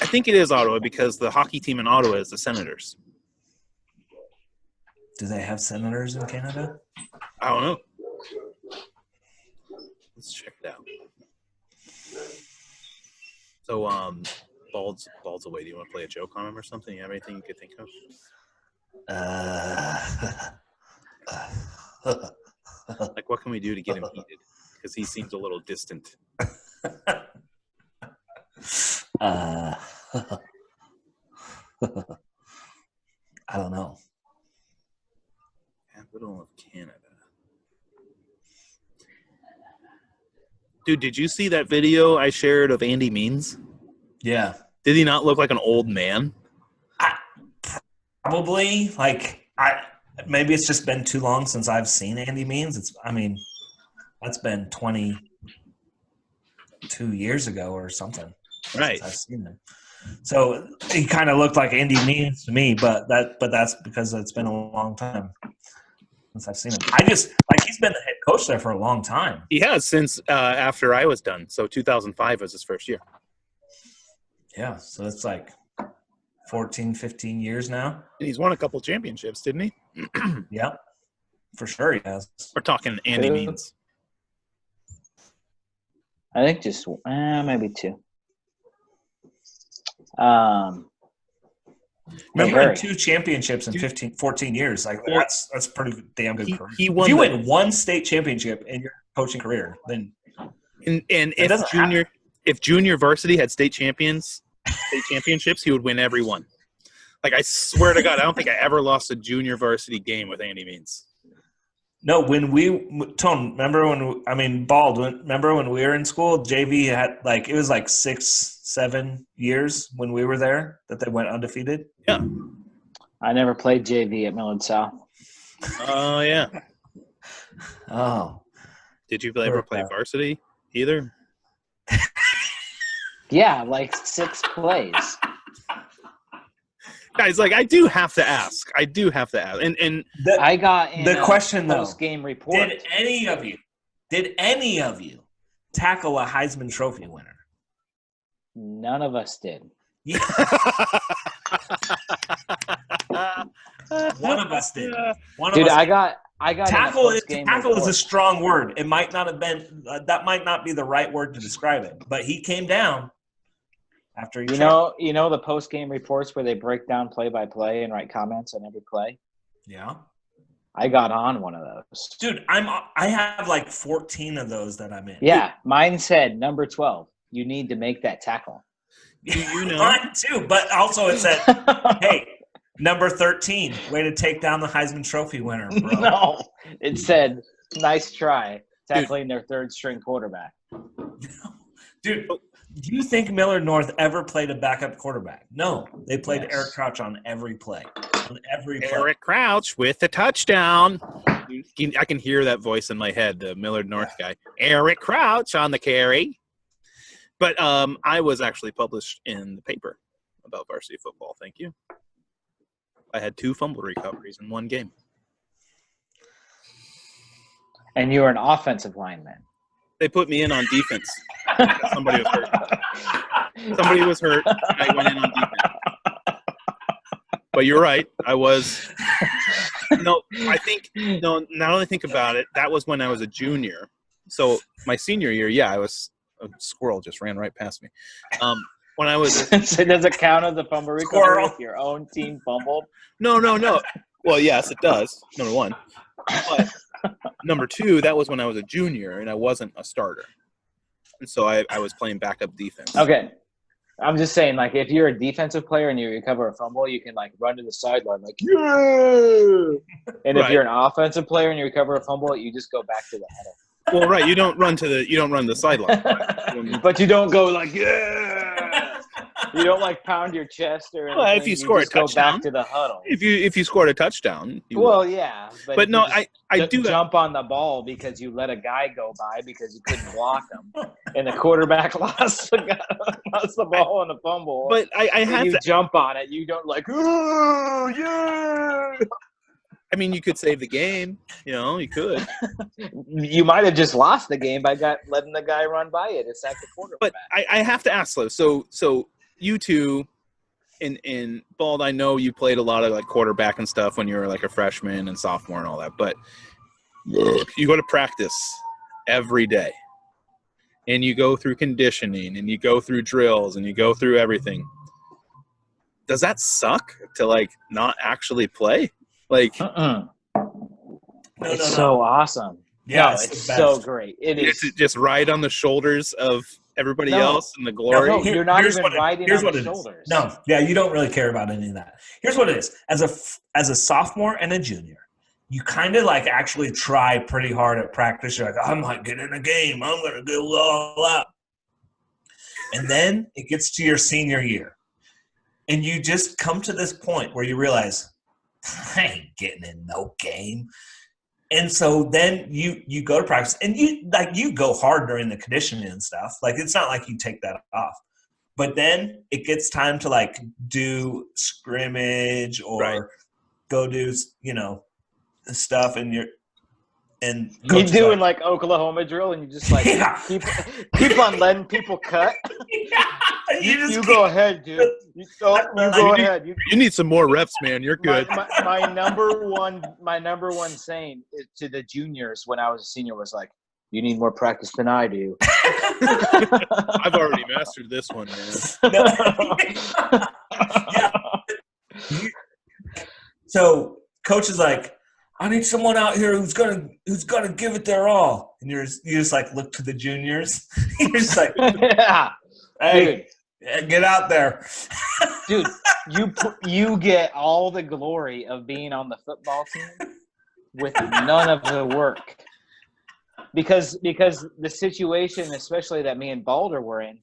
I think it is Ottawa because the hockey team in Ottawa is the Senators. Do they have senators in Canada? I don't know. Let's check it out. So, Bald's away. Do you want to play a joke on him or something? You have anything you could think of? Like, what can we do to get him heated? Because he seems a little distant. I don't know. Capital of Canada. Dude, did you see that video I shared of Andy Means? Yeah. Did he not look like an old man? Probably. Maybe it's just been too long since I've seen Andy Means. That's been 22 years ago or something. Right. I've seen him. So he kind of looked like Andy Means to me, but that's because it's been a long time since I've seen him. He's been the head coach there for a long time. He has since after I was done. So 2005 was his first year. Yeah, so it's like 14, 15 years now. And he's won a couple championships, didn't he? Yeah, for sure he has. We're talking Andy Means. I think just maybe 2. Remember, 2 championships in 14 years. Like that's pretty damn good career. He won if you win 1 state championship in your coaching career, then if junior varsity had state championships, he would win every one. Like, I swear to God, I don't think I ever lost a junior varsity game with Andy Means. No, when Tone, Bald, remember when we were in school, JV had it was 6-7 years when we were there that they went undefeated. Yeah. I never played JV at Millard South. Oh, yeah. Oh. Did you ever play varsity either? Yeah, 6 plays. Guys, I do have to ask. And I got in the question though. Post-game report. Did any of you tackle a Heisman Trophy winner? None of us did. Yeah. One of us did. Dude, I got tackle is a strong word. It might not have been that might not be the right word to describe it, but he came down after he you know the post-game reports where they break down play-by-play and write comments on every play? Yeah. I got on one of those. Dude, I have 14 of those that I'm in. Yeah, mine said number 12. You need to make that tackle. You know. Mine too, but also it said, hey, number 13, way to take down the Heisman Trophy winner, bro. No, it said, nice try, tackling their third-string quarterback. Dude, do you think Millard North ever played a backup quarterback? No, they played Eric Crouch on every play. Eric Crouch with the touchdown. I can hear that voice in my head, the Millard North guy. Eric Crouch on the carry. But I was actually published in the paper about varsity football. Thank you. I had 2 fumble recoveries in 1 game. And you were an offensive lineman. They put me in on defense. Somebody was hurt. I went in on defense. But you're right. I was. Now that I think about it, that was when I was a junior. So my senior year, I was a squirrel just ran right past me. When I was. So does it count as a fumble recovery if your own team fumbled? No. Well, yes, it does. Number 1. But number 2, that was when I was a junior and I wasn't a starter. And so I was playing backup defense. Okay. I'm just saying, if you're a defensive player and you recover a fumble, you can, run to the sideline, yeah! And if you're an offensive player and you recover a fumble, you just go back to the huddle. Well, right. You don't run the sideline. Right? But you don't go yeah! You don't pound your chest or anything. Well, if you score a touchdown, go back to the huddle. If you scored a touchdown, yeah. But no, I do jump on the ball because you let a guy go by because you couldn't block him, and the quarterback lost the ball on the fumble. But I have to jump on it. You don't oh yeah. I mean, you could save the game. You could. You might have just lost the game by letting the guy run by you to sack the quarterback. But I have to ask though. So you two, in Bald, I know you played a lot of quarterback and stuff when you were a freshman and sophomore and all that. But you go to practice every day. and you go through conditioning and you go through drills and you go through everything, does that suck to like not actually play? Like, It's so awesome. Yeah, no, it's so great. It is to just ride on the shoulders of everybody No. else and the glory. No, you're not Here's even riding here's on what the it is. shoulders. No, yeah, you don't really care about any of that. Here's what it is. As a sophomore and a junior, you kind of like actually try pretty hard at practice. You're like, I might get in a game. I'm going to go all out. And then it gets to your senior year. And you just come to this point where you realize, I ain't getting in no game. And so then you go to practice and you go hard during the conditioning and stuff. Like, it's not like you take that off. But then it gets time to like do scrimmage or go do, stuff, and you're doing like Oklahoma drill, and you just like keep on letting people cut. You go ahead, dude. You go ahead. You need some more reps, man. You're good. My number one saying to the juniors when I was a senior was like, "You need more practice than I do." I've already mastered this one, man. Yeah. So coach is like, I need someone out here who's gonna give it their all, and you just like look to the juniors. You're just like, yeah, hey, get out there, dude. You get all the glory of being on the football team with none of the work, because the situation, especially that me and Balder were in,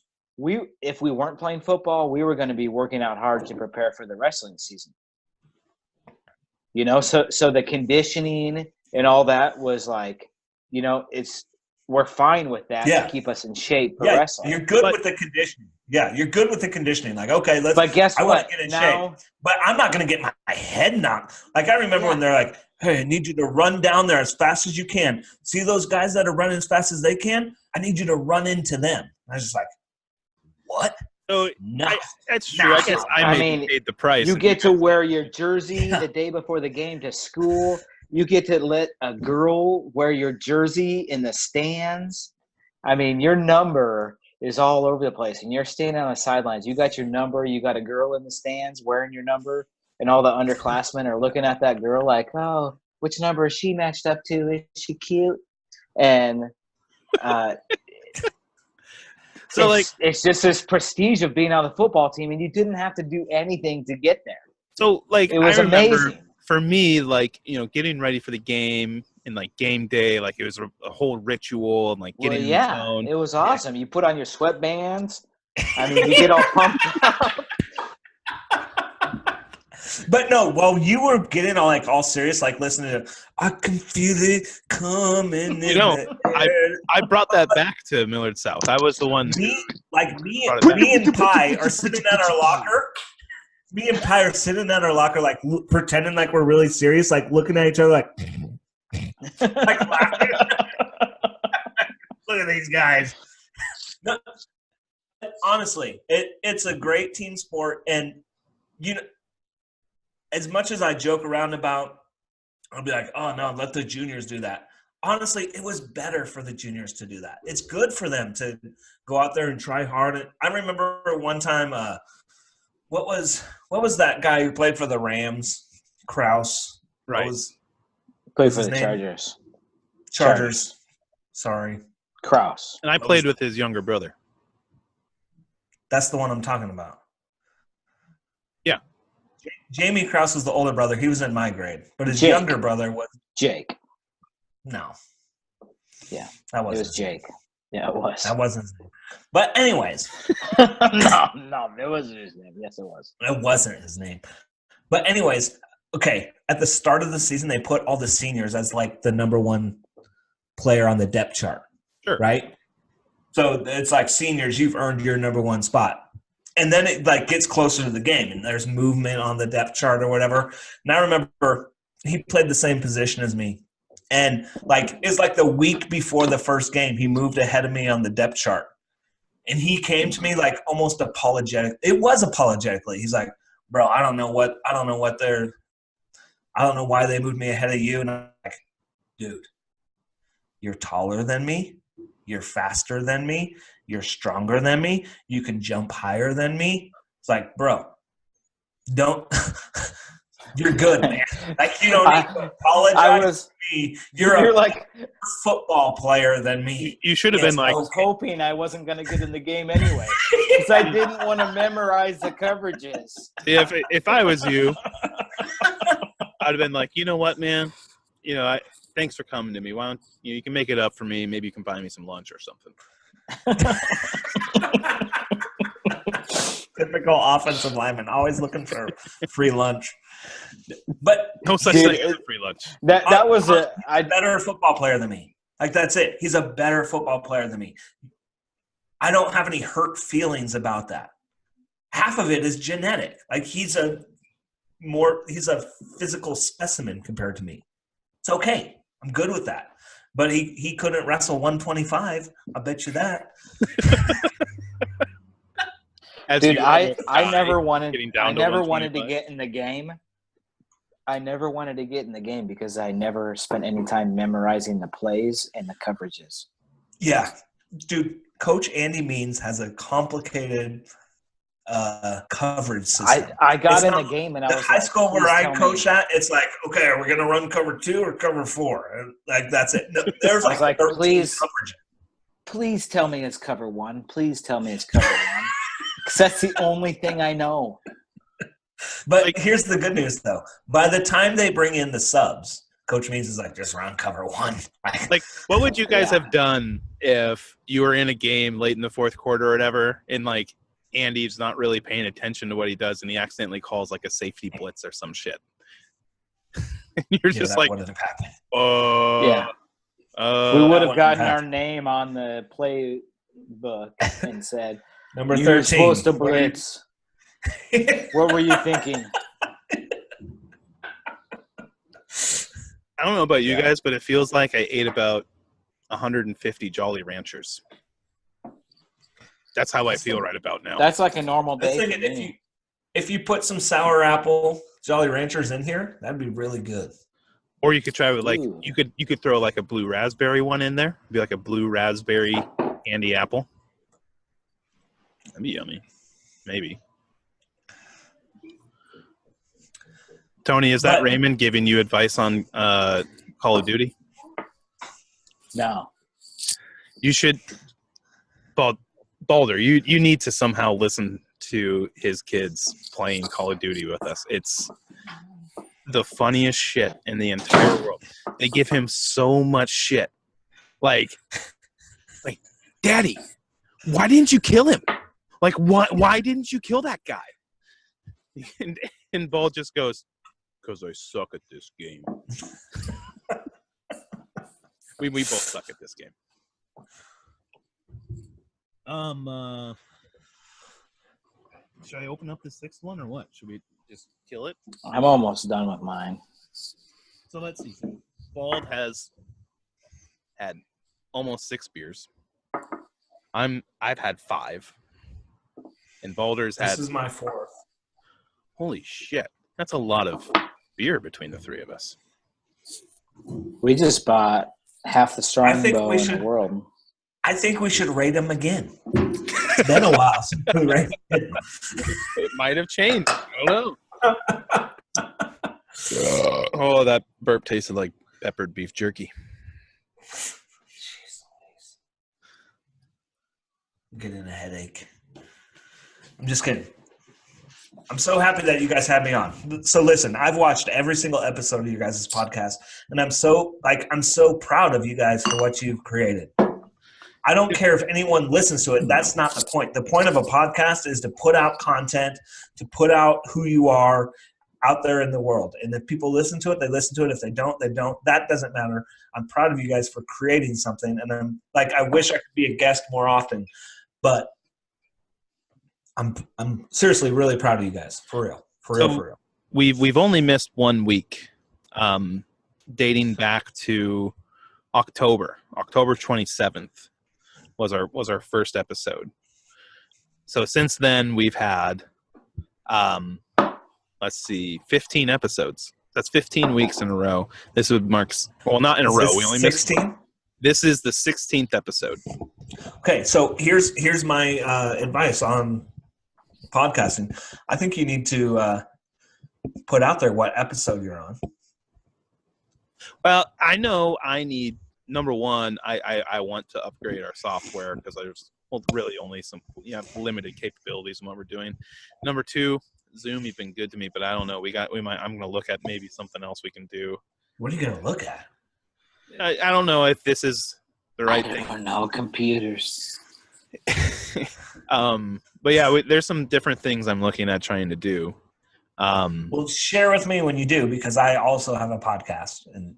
if we weren't playing football, we were going to be working out hard to prepare for the wrestling season. So the conditioning and all that was like, we're fine with that to keep us in shape for wrestling. You're good with the conditioning. Yeah, you're good with the conditioning. Like, okay, But guess what? I want to get in shape, but I'm not going to get my head knocked. Like, I remember when they're like, hey, I need you to run down there as fast as you can. See those guys that are running as fast as they can? I need you to run into them. I was just like, what? So no, that's true. I guess I paid the price. You get to wear your jersey the day before the game to school. You get to let a girl wear your jersey in the stands. I mean, your number is all over the place, and you're standing on the sidelines. You got your number. You got a girl in the stands wearing your number, and all the underclassmen are looking at that girl like, oh, which number is she matched up to? Is she cute? And so it's just this prestige of being on the football team, and you didn't have to do anything to get there. So like, it was amazing. For me, like, getting ready for the game and like game day, like it was a whole ritual and like getting in the zone. It was awesome. You put on your sweatbands. I mean, you get all pumped up. But no, while you were getting all serious, like listening to, I can feel it coming. I brought that back to Millard South. I was the one. Me and Pi are sitting at our locker. Me and Pi are sitting at our locker, like pretending like we're really serious, like looking at each other, like laughing. Look at these guys. No, honestly, it's a great team sport, and as much as I joke around about, I'll be like, oh no, let the juniors do that. Honestly, it was better for the juniors to do that. It's good for them to go out there and try hard. I remember one time, what was that guy who played for the Rams? Kraus. Right. Played for the Chargers. Chargers. Sorry. Kraus. And I played with his younger brother. That's the one I'm talking about. Yeah. Jamie Kraus was the older brother. He was in my grade. But his younger brother was Jake. No. Yeah. That wasn't. It was Jake. Yeah, it was. That wasn't his name. But anyways. No, it wasn't his name. Yes, it was. It wasn't his name. But anyways, okay, at the start of the season, they put all the seniors as like the number one player on the depth chart. Sure. Right? So it's like, seniors, you've earned your number one spot. And then it like gets closer to the game, and there's movement on the depth chart or whatever. And I remember he played the same position as me. And like, it's like the week before the first game, he moved ahead of me on the depth chart. And he came to me like almost apologetic. It was apologetically. He's like, bro, I don't know why they moved me ahead of you. And I'm like, dude, you're taller than me. You're faster than me. You're stronger than me. You can jump higher than me. It's like, bro, don't. You're good, man. Like, you don't need to apologize to me. You're a like football player than me. You should have been I like, was hoping I wasn't going to get in the game anyway because I didn't want to memorize the coverages. if I was you, I'd have been like, you know what, man? Thanks for coming to me. Why don't you can make it up for me? Maybe you can buy me some lunch or something. Typical offensive lineman, always looking for free lunch. But No such thing as a free lunch. That was a better football player than me. Like, that's it. He's a better football player than me. I don't have any hurt feelings about that. Half of it is genetic. Like, he's a physical specimen compared to me. It's okay. I'm good with that. But he couldn't wrestle 125. I'll bet you that. Dude, I never wanted to get in the game. I never wanted to get in the game because I never spent any time memorizing the plays and the coverages. Yeah. Dude, Coach Andy Means has a complicated coverage system. I got in the game and I was high school where I coached at, it's like, okay, are we going to run cover 2 or cover 4? And like, that's it. No, there's like 13 coverage. Please tell me it's cover 1. Please tell me it's cover 1. Because that's the only thing I know. But here's the good news, though. By the time they bring in the subs, Coach Means is like, just run cover 1. Like, what would you guys have done if you were in a game late in the fourth quarter or whatever, and like Andy's not really paying attention to what he does, and he accidentally calls like a safety blitz or some shit? You're just like, yeah. We would have gotten our name on the playbook and said, Number 13. You're supposed to blitz. What were you thinking? I don't know about you guys, but it feels like I ate about 150 Jolly Ranchers. That's how I feel right about now. That's like a normal day. If you put some sour apple Jolly Ranchers in here, that'd be really good. Or you could try with you could throw like a blue raspberry one in there. It'd be like a blue raspberry candy apple. That'd be yummy. Maybe. Tony, is that Raymond giving you advice on Call of Duty? No. You should, Balder, you need to somehow listen to his kids playing Call of Duty with us. It's the funniest shit in the entire world. They give him so much shit. Like, Daddy, why didn't you kill him? Like, why didn't you kill that guy? And Ball just goes, because I suck at this game. we both suck at this game. Should I open up the sixth one or what? Should we just kill it? I'm almost done with mine. So let's see. Bald has had almost 6 beers. I've had 5. And Balder's had. This is my 4th. Holy shit. That's a lot of beer between the 3 of us. We just bought half the Strongbow in the world. I think we should rate them again. It's been a while since we rated them. It might have changed. I don't know. Oh, that burp tasted like peppered beef jerky. I'm getting a headache. I'm just kidding. I'm so happy that you guys had me on. So listen, I've watched every single episode of your guys' podcast, and I'm so proud of you guys for what you've created. I don't care if anyone listens to it. That's not the point. The point of a podcast is to put out content, to put out who you are out there in the world. And if people listen to it, they listen to it. If they don't, they don't. That doesn't matter. I'm proud of you guys for creating something. And I'm like, I wish I could be a guest more often, but I'm seriously really proud of you guys. For real. For real. We've only missed 1 week, dating back to October 27th was our first episode. So since then we've had, 15 episodes. That's 15 weeks in a row. This would mark, well, not in a row. We only 16. This is the 16th episode. Okay, so here's my advice on podcasting. I think you need to put out there what episode you're on. Well, I know I need, number one, I want to upgrade our software because there's really only some limited capabilities in what we're doing. Number two, Zoom, you've been good to me, but I don't know. I'm going to look at maybe something else we can do. What are you going to look at? I don't know if this is the right thing. I don't know, computers. But yeah, there's some different things I'm looking at trying to do. Well, share with me when you do, because I also have a podcast and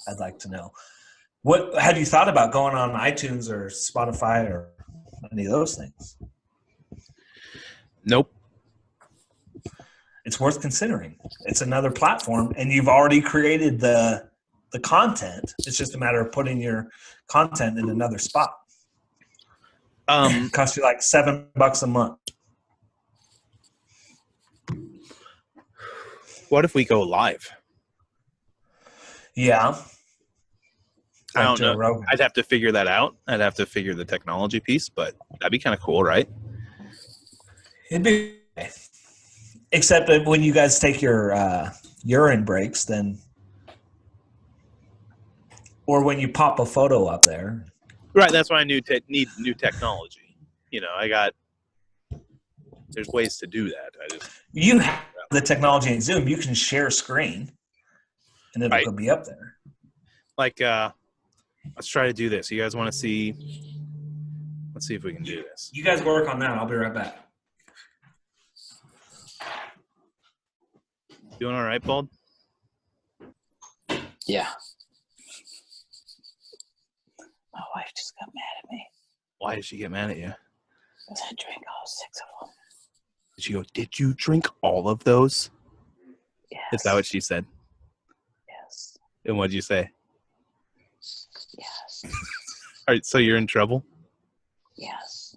I'd like to know. What have you thought about going on iTunes or Spotify or any of those things? Nope. It's worth considering. It's another platform, and you've already created the content. It's just a matter of putting your content in another spot. It costs you like $7 a month. What if we go live? Yeah. I don't know. Rogan. I'd have to figure that out. I'd have to figure the technology piece, but that'd be kind of cool, right? It'd be, except that when you guys take your urine breaks, then, or when you pop a photo up there. Right. That's why I need new technology. There's ways to do that. You have the technology in Zoom. You can share screen, and it'll be up there. Like, let's try to do this. You guys want to see? Let's see if we can do this. You guys work on that. I'll be right back. Doing all right, Bald? Yeah. My wife just got mad at me. Why did she get mad at you? Because I drank all 6 of them. Did she go, did you drink all of those? Yes. Is that what she said? Yes. And what did you say? Yes. All right, so you're in trouble? Yes.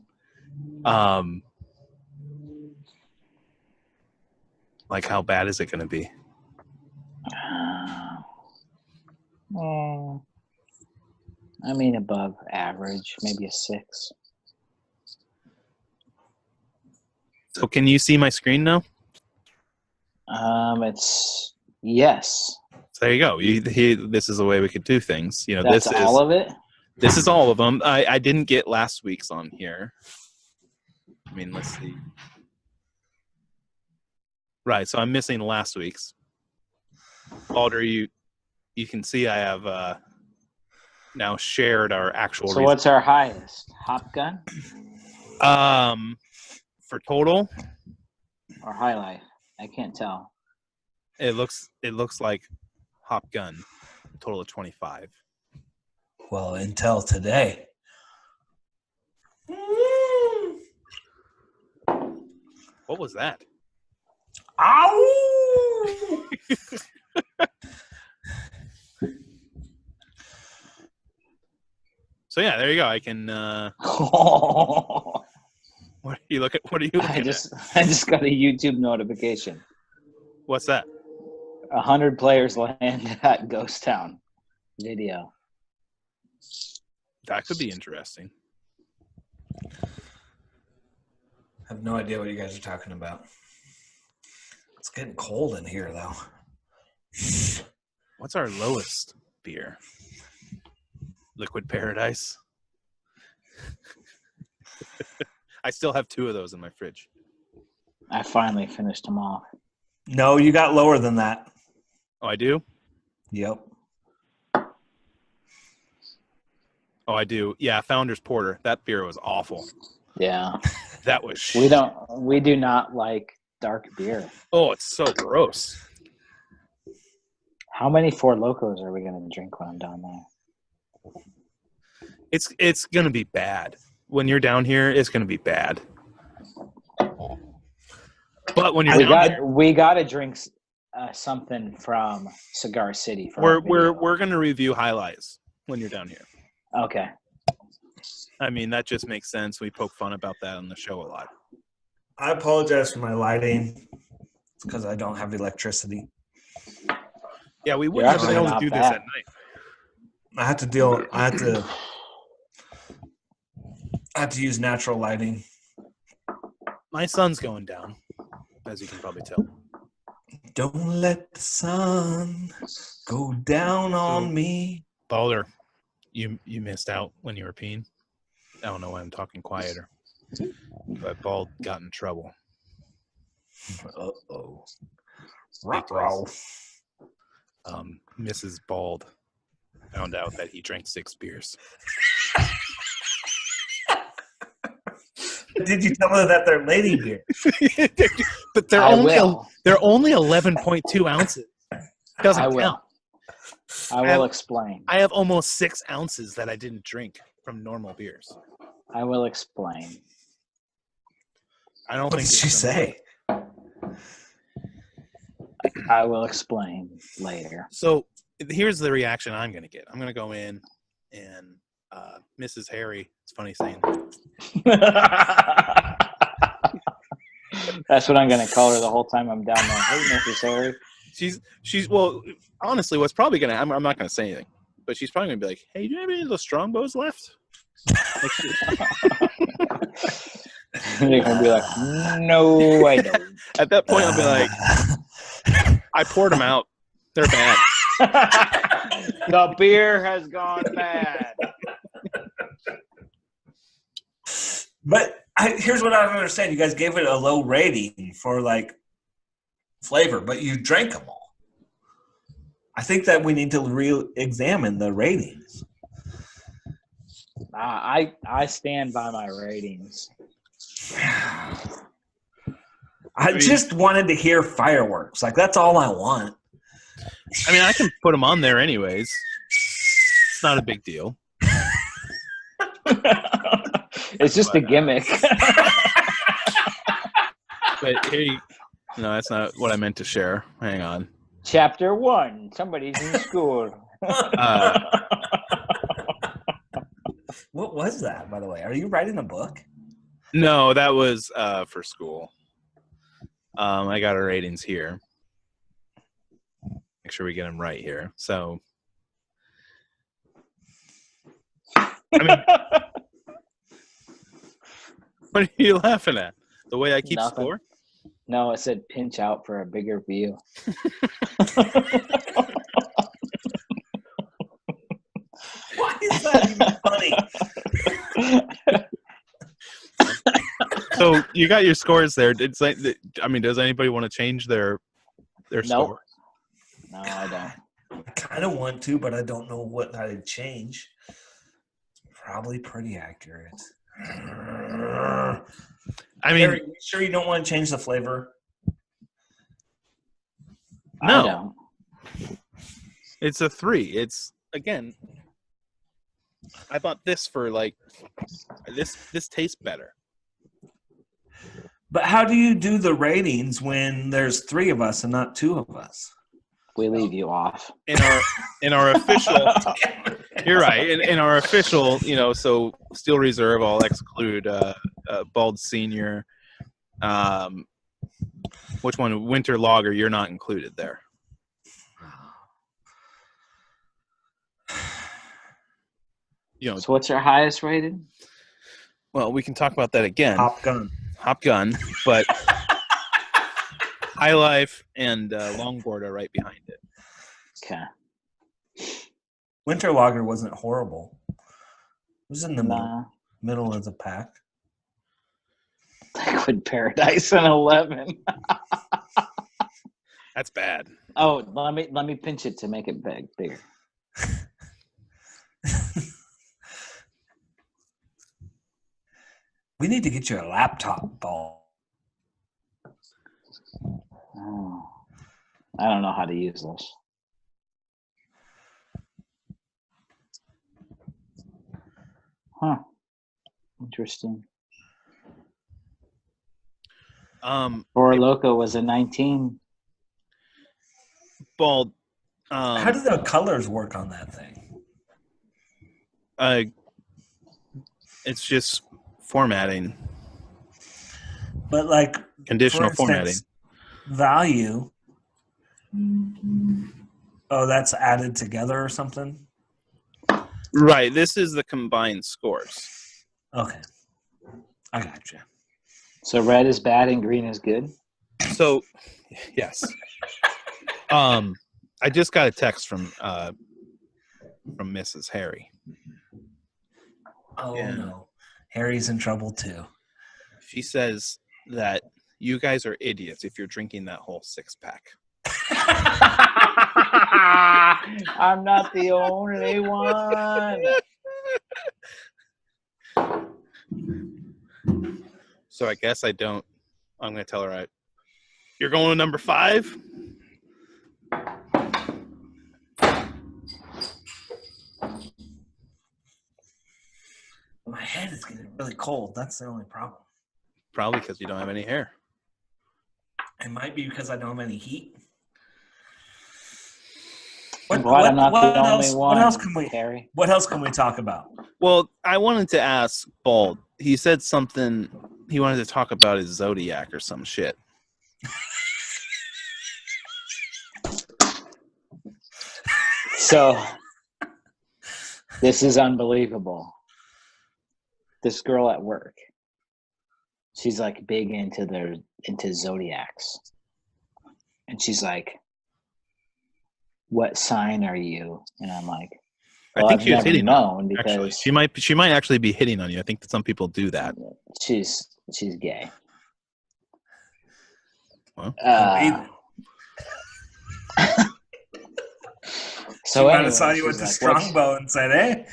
Like, how bad is it going to be? I mean, above average, maybe a 6. So can you see my screen now? It's yes. So there you go. This is the way we could do things. That's all of it? This is all of them. I didn't get last week's on here. I mean, let's see. Right, so I'm missing last week's. Alder, you can see I have now shared our actual. So what's our highest? Hop gun? For total or high life? I can't tell. It looks like Hop Gun, a total of 25. Well, until today. What was that? Ow! So yeah, there you go. I can. What are you looking at? I just got a YouTube notification. What's that? 100 players land at Ghost Town video. That could be interesting. I have no idea what you guys are talking about. It's getting cold in here, though. What's our lowest beer? Liquid Paradise. I still have 2 of those in my fridge. I finally finished them off. No, you got lower than that. Oh, I do? Yep. Oh, I do. Yeah, Founder's Porter. That beer was awful. Yeah. That was We do not like dark beer. Oh, it's so gross. How many Four Locos are we going to drink when I'm down there? It's going to be bad. When you're down here, it's going to be bad. But when you're we got to drink something from Cigar City. We're going to review highlights when you're down here. Okay. I mean, that just makes sense. We poke fun about that on the show a lot. I apologize for my lighting. It's because I don't have electricity. Yeah, we wouldn't have been able to do this at night. I had to use natural lighting. My sun's going down, as you can probably tell. Don't let the sun go down on me. Balder, you missed out when you were peeing. I don't know why I'm talking quieter. But Bald got in trouble. Uh-oh. Because, Mrs. Bald found out that he drank 6 beers. Did you tell her that they're lady beer? But they're only 11.2 ounces. Doesn't count. I will explain. I have almost 6 ounces that I didn't drink from normal beers. I will explain. I don't What think did she say? I will explain later. So here's the reaction I'm going to get. I'm going to go in and Mrs. Harry, it's funny saying That's what I'm going to call her the whole time I'm down there. Hey, Mrs. Harry. She's well, honestly, what's probably going to, I'm not going to say anything, but she's probably going to be like, hey, do you have any of those Strongbows left? You're going to be like, no, I don't. At that point, I'll be like, I poured them out. They're bad. The beer has gone bad. But here's what I don't understand. You guys gave it a low rating for like flavor, but you drank them all. I think that we need to re-examine the ratings. I stand by my ratings. I just wanted to hear fireworks. Like, that's all I want. I mean, I can put them on there anyways. It's not a big deal. It's just a gimmick. But here no, that's not what I meant to share. Hang on. Chapter 1. Somebody's in school. What was that, by the way? Are you writing a book? No, that was for school. I got our ratings here. Make sure we get them right here. So, I mean, what are you laughing at? The way I keep Nothing. score? No, it said pinch out for a bigger view. Why is that even funny? So you got your scores there. It's like, I mean, does anybody want to change their Nope. score? No, I don't. I kind of want to, but I don't know what I'd change. Probably pretty accurate. I mean, Harry, you sure you don't want to change the flavor? No. I don't. it's a 3. It's, again, I bought this for like, this tastes better. But how do you do the ratings when there's 3 of us and not 2 of us? We leave you off. In our official, you're right. In our official, so Steel Reserve, I'll exclude Bald Senior. Which one? Winter Lager. You're not included there. So what's your highest rated? Well, we can talk about that again. Hop gun. But High Life and Longboard are right behind it. Okay. Winter Lager wasn't horrible. It was in the Nah. middle of the pack. Liquid Paradise and 11. That's bad. Oh, let me pinch it to make it bigger. We need to get you a laptop, Ball. Oh, I don't know how to use this. Huh. Interesting. Four Loco was a 19. Bald. How do the colors work on that thing? It's just formatting. But like Conditional for instance, value. Oh, that's added together or something? Right. This is the combined scores. Okay. I gotcha. So red is bad and green is good? So, yes. I just got a text from Mrs. Harry. Oh, Yeah. no. Harry's in trouble, too. She says that you guys are idiots if you're drinking that whole 6-pack. I'm not the only one. So I guess I'm going to tell her you're going to number 5? My head is getting really cold. That's the only problem. Probably because you don't have any hair. It might be because I don't have any heat. I'm glad I'm not the only one. What else can we, Harry? What else can we talk about? Well, I wanted to ask Bald. He said something. He wanted to talk about his zodiac or some shit. So, this is unbelievable. This girl at work, she's like big into zodiacs, and she's like, "What sign are you?" And I'm like, well, I think I've she was never hitting known on you, because actually. She might actually be hitting on you. I think that some people do that. she's gay. Well, So so she might anyway, have saw you with the Strongbow and said, "Hey."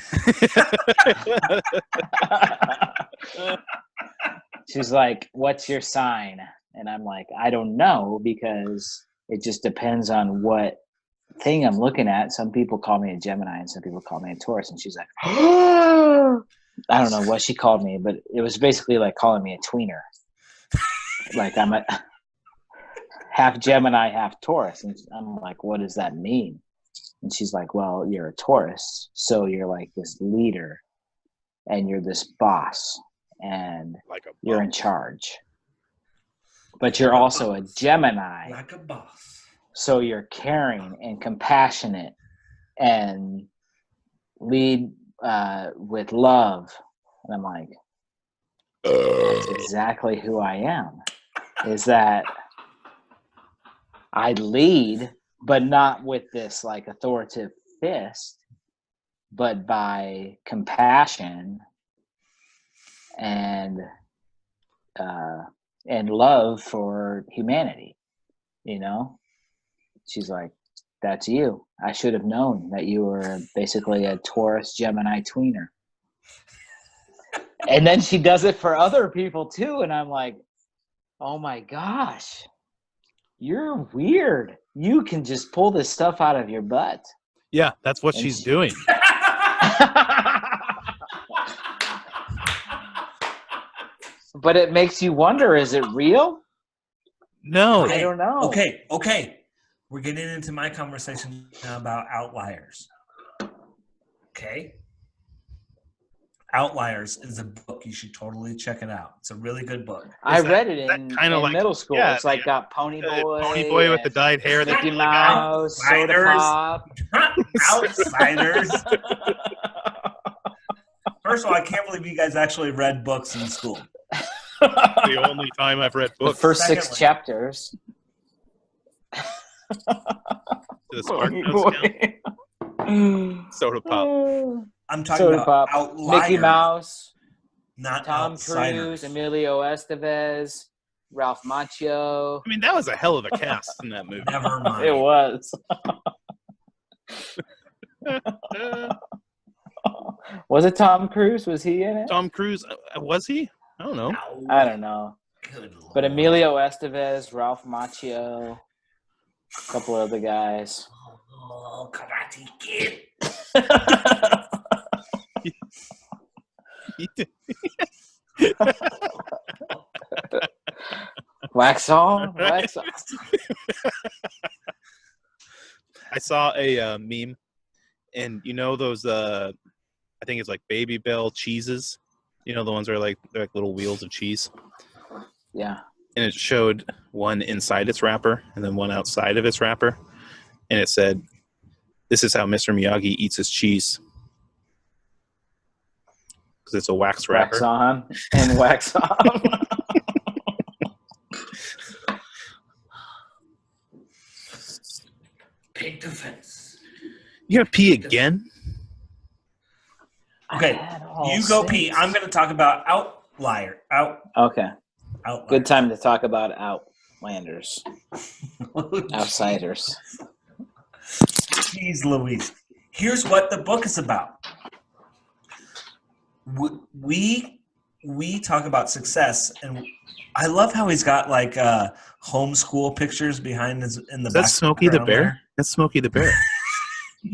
She's like, "What's your sign?" And I'm like, "I don't know because it just depends on what thing I'm looking at. Some people call me a Gemini and some people call me a Taurus." And she's like, I don't know what she called me, but it was basically like calling me a tweener. Like I'm a half Gemini, half Taurus. And I'm like, what does that mean? And she's like, well, you're a Taurus, so you're like this leader and you're this boss and like a you're in charge. But you're also a Gemini. Like a boss. So you're caring and compassionate and lead with love. And I'm like, that's exactly who I am. Is that I lead, but not with this like authoritative fist, but by compassion and love for humanity, you know? She's like, that's you. I should have known that you were basically a Taurus Gemini tweener. And then she does it for other people too. And I'm like, oh my gosh, you're weird. You can just pull this stuff out of your butt. Yeah, that's what she's doing. But it makes you wonder, is it real? No. I don't know. Okay. We're getting into my conversation now about Outliers. Okay? Outliers is a book. You should totally check it out. It's a really good book. I read it in like, middle school. yeah, it's like got Pony Boy. Pony Boy with the dyed hair. Mickey Mouse, Soda Pop. Outsiders. First of all, I can't believe you guys actually read books in school. The only time I've read books. The first 6 chapters. The Spark Notes count? Soda Pop. I'm talking Soda about Pop. Outliers. Mickey Mouse. Not Tom Outsiders. Cruise, Emilio Estevez, Ralph Macchio. I mean, that was a hell of a cast in that movie. Never mind. It was. Was it Tom Cruise? Was he in it? Tom Cruise, was he? I don't know. No. I don't know. Good Lord. But Emilio Estevez, Ralph Macchio, a couple other guys. Oh, Karate Kid. Wax on, wax on. I saw a meme, and you know those, I think it's like Baby Bell cheeses. You know the ones that are they're like little wheels of cheese. Yeah. And it showed one inside its wrapper and then one outside of its wrapper. And it said, "This is how Mr. Miyagi eats his cheese." because it's a wax Wax wrapper. on and wax off. Pig defense. You gonna pee again? Okay, you go pee. I'm going to talk about outlier. Okay. Outlier. Good time to talk about outlanders. Outsiders. Jeez Louise. Here's what the book is about. We talk about success, and I love how he's got like homeschool pictures behind in the back. That's Smokey the Bear? There. That's Smokey the Bear.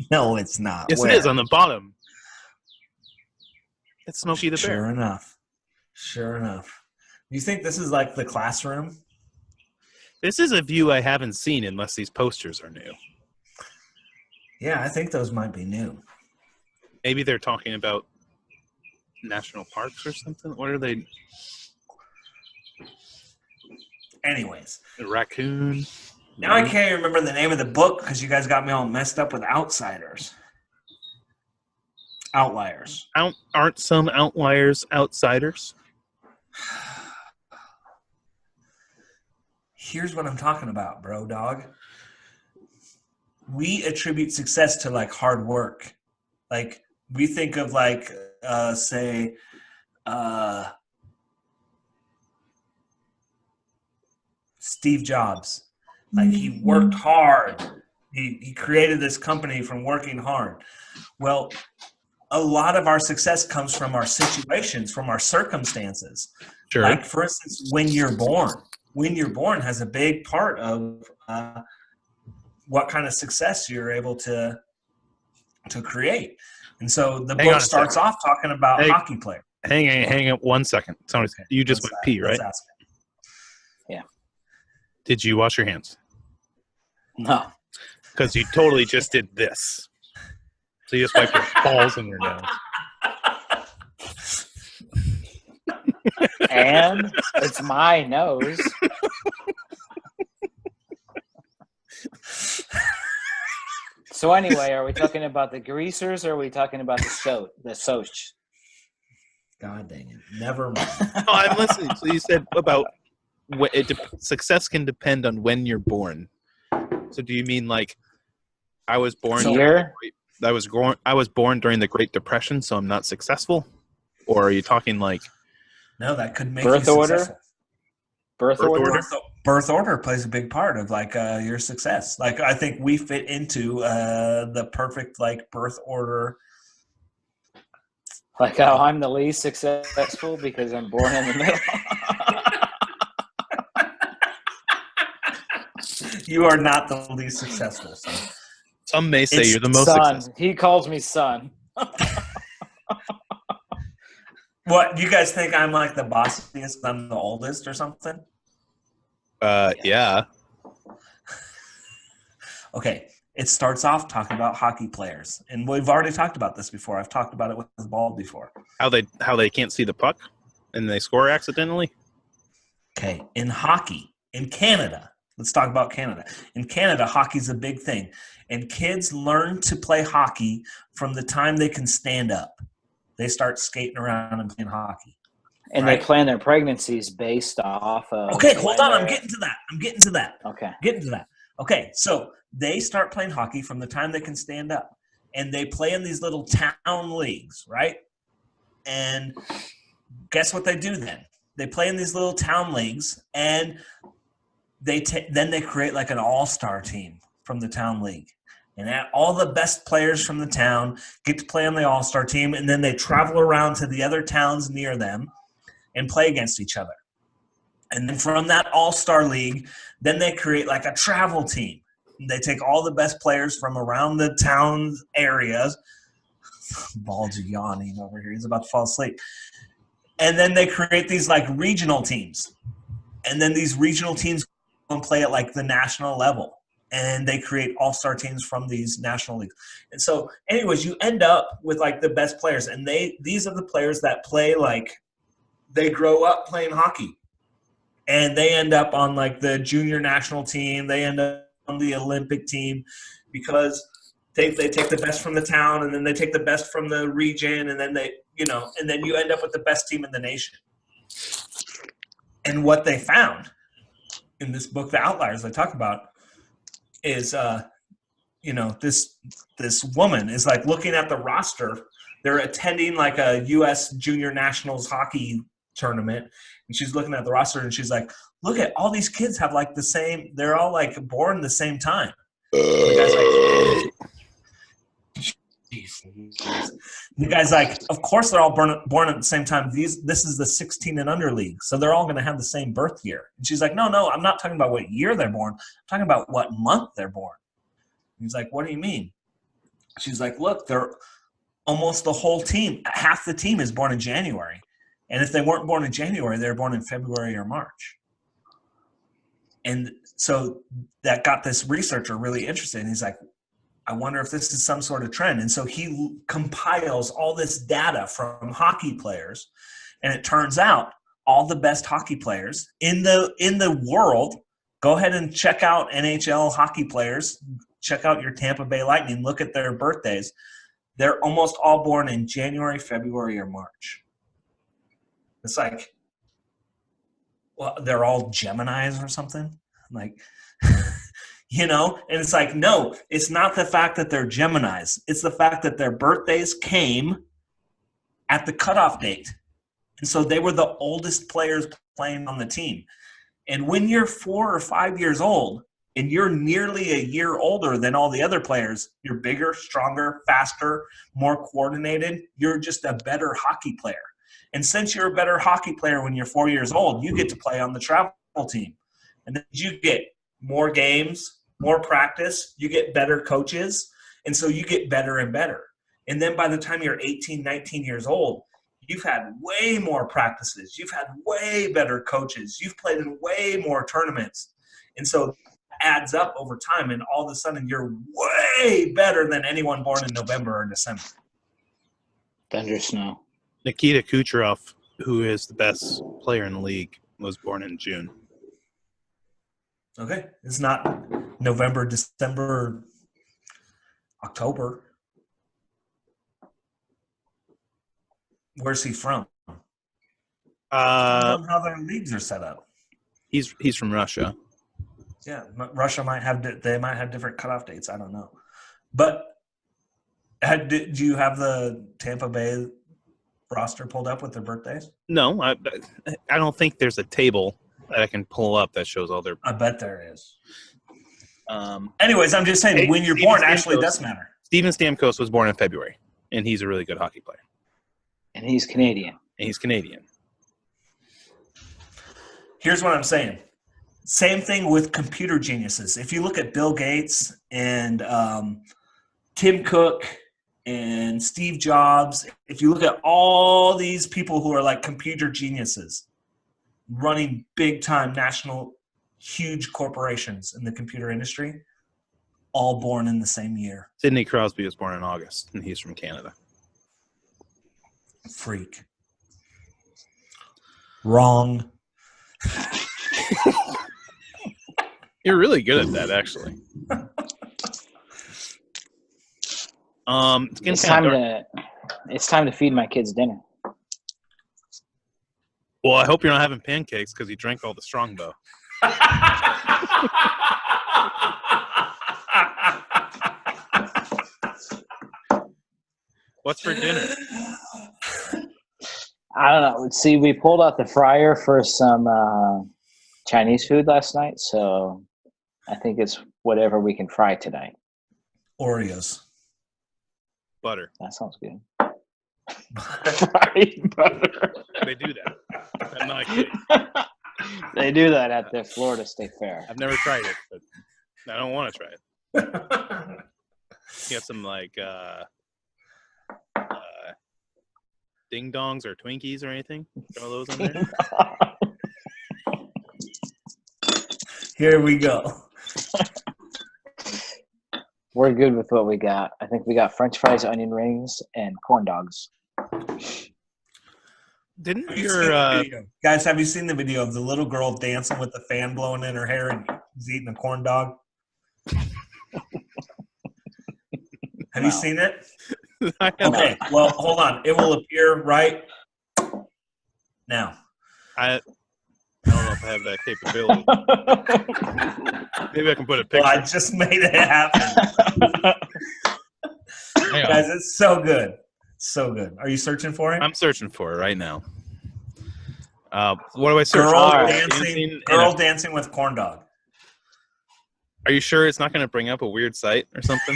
No, it's not. Yes, Where? it is on the bottom. It's Smokey the Bear. Sure enough. You think this is like the classroom? This is a view I haven't seen unless these posters are new. Yeah, I think those might be new. Maybe they're talking about national parks or something. What are they? Anyways. A raccoon. Now I can't even remember the name of the book because you guys got me all messed up with outsiders. Outliers. Aren't some outliers outsiders? Here's what I'm talking about, bro, dog. We attribute success to like hard work. Like we think of like, say, Steve Jobs. Like he worked hard. He created this company from working hard. Well, a lot of our success comes from our situations, from our circumstances. Sure. Like, for instance, when you're born. When you're born has a big part of what kind of success you're able to create. And so the book starts off talking about hockey players. Hang on 1 second. Sorry, you just went pee, right? Yeah. Did you wash your hands? No. Because you totally just did this. So you just wipe your balls in your nose. And it's my nose. So anyway, are we talking about the greasers or are we talking about the soch? God dang it. Never mind. No, I'm listening. So you said about success can depend on when you're born. So do you mean like I was born I was born during the Great Depression, so I'm not successful? Or are you talking like no, that could make birth you order? Successful. Birth order? Birth order plays a big part of like your success. Like I think we fit into the perfect like birth order. Like how I'm the least successful because I'm born in the middle. You are not the least successful. So. Some may say you're the most successful. He calls me son. What, you guys think I'm like the bossiest, I'm the oldest or something? Yeah. Okay, it starts off talking about hockey players. And we've already talked about this before. I've talked about it with Bald before. How they can't see the puck and they score accidentally? Okay, in hockey, in Canada, let's talk about Canada. In Canada, hockey's a big thing. And kids learn to play hockey from the time they can stand up. They start skating around and playing hockey. And they plan their pregnancies based off of... Okay, hold on. I'm getting to that. Okay. Getting to that. Okay, so they start playing hockey from the time they can stand up. And they play in these little town leagues, right? And guess what they do then? They play in these little town leagues, and then they create like an all-star team from the town league. And all the best players from the town get to play on the all-star team, and then they travel around to the other towns near them and play against each other. And then from that all-star league, then they create like a travel team. They take all the best players from around the town areas. Bald's yawning over here. He's about to fall asleep. And then they create these like regional teams. And then these regional teams go and play at like the national level. And they create all-star teams from these national leagues. And so, anyways, you end up with, like, the best players. And these are the players that play, like, they grow up playing hockey. And they end up on, like, the junior national team. They end up on the Olympic team because They take the best from the town, and then they take the best from the region, and then and then you end up with the best team in the nation. And what they found in this book, The Outliers, I talk about, is this woman is like looking at the roster. They're attending like a U.S. Junior Nationals hockey tournament, and she's looking at the roster, and she's like, "Look at all these kids have like the same. They're all like born the same time." The guy's like, "Of course they're all born at the same time. This is the 16 and under league, so they're all going to have the same birth year." And she's like, "No, I'm not talking about what year they're born. I'm talking about what month they're born." And he's like, "What do you mean?" She's like, "Look, they're almost the whole team. Half the team is born in January, and if they weren't born in January, they're born in February or March." And so that got this researcher really interested. And he's like, "I wonder if this is some sort of trend." And so he compiles all this data from hockey players, and it turns out all the best hockey players in the world. Go ahead and check out NHL hockey players. Check out your Tampa Bay Lightning. Look at their birthdays. They're almost all born in January, February, or March. It's like, well, they're all Geminis or something. Like, and it's like, no, it's not the fact that they're Geminis. It's the fact that their birthdays came at the cutoff date. And so they were the oldest players playing on the team. And when you're 4 or 5 years old and you're nearly a year older than all the other players, you're bigger, stronger, faster, more coordinated. You're just a better hockey player. And since you're a better hockey player when you're 4 years old, you get to play on the travel team. And then you get more games, more practice, you get better coaches, and so you get better and better. And then by the time you're 18, 19 years old, you've had way more practices. You've had way better coaches. You've played in way more tournaments. And so it adds up over time, and all of a sudden you're way better than anyone born in November or December. Thunder snow. Nikita Kucherov, who is the best player in the league, was born in June. Okay. It's not November, December, October. Where's he from? I don't know how their leagues are set up. He's from Russia. Yeah, Russia might have different cutoff dates. I don't know. But do you have the Tampa Bay roster pulled up with their birthdays? No, I don't think there's a table that I can pull up that shows all their. I bet there is. Anyways, I'm just saying when you're born actually does matter. Steven Stamkos was born in February, and he's a really good hockey player. And he's Canadian. Here's what I'm saying. Same thing with computer geniuses. If you look at Bill Gates and Tim Cook and Steve Jobs, if you look at all these people who are like computer geniuses running big-time national huge corporations in the computer industry, all born in the same year. Sidney Crosby was born in August, and he's from Canada. Freak. Wrong. You're really good at that, actually. It's time to feed my kids dinner. Well, I hope you're not having pancakes because you drank all the Strongbow. What's for dinner? I don't know. See, we pulled out the fryer for some Chinese food last night, so I think it's whatever we can fry tonight. Oreos. Butter. That sounds good. Fried butter. They do that. I'm not kidding. They do that at the Florida State Fair. I've never tried it, but I don't want to try it. You got some like ding dongs or Twinkies or anything? Throw those in there. Here we go. We're good with what we got. I think we got French fries, onion rings, and corn dogs. Didn't guys, have you seen the video of the little girl dancing with the fan blowing in her hair and she's eating a corn dog? Have you seen it? I have- Okay. Well, hold on. It will appear right now. I don't know if I have that capability. Maybe I can put a Well, I picture. just made it happen. Hang on. Guys, it's so good. So good. Are you searching for it? I'm searching for it right now. What do I search? Girl for? dancing. in a- Dancing with corn dog. Are you sure it's not going to bring up a weird site or something?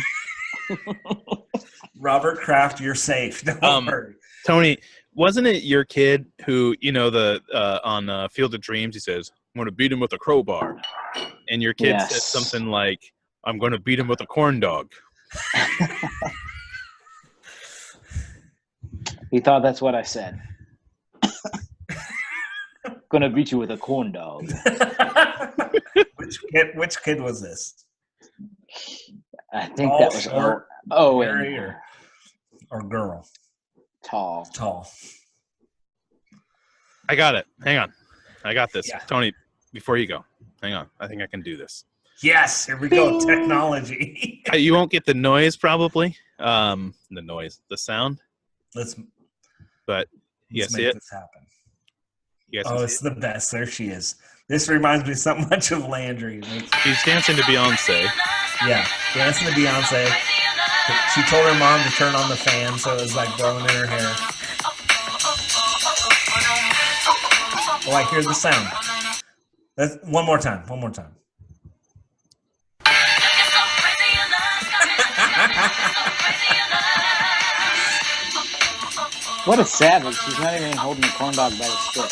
Robert Kraft, you're safe. Don't worry. Tony, wasn't it your kid who, on Field of Dreams, he says, I'm going to beat him with a crowbar. And your kid said Yes. something like, I'm going to beat him with a corn dog. He thought that's what I said. Gonna beat you with a corn dog. Which kid was this? I think Tall, that was short, hairy, Owen. or girl? Tall. Tall. I got it. Hang on. I got this. Yeah. Tony, before you go, hang on. I think I can do this. Yes, here we go. Technology. You won't get the noise probably. The sound. Let's But you guys see make it? this happen. You guys Oh, can it's see the best. There she is. This reminds me so much of Landry. it? She's dancing to Beyonce. Yeah, dancing to Beyonce. She told her mom to turn on the fan, so it was like blowing in her hair. Oh, I hear the sound. That's one more time. One more time. What a savage. She's not even holding the corn dog by the stick.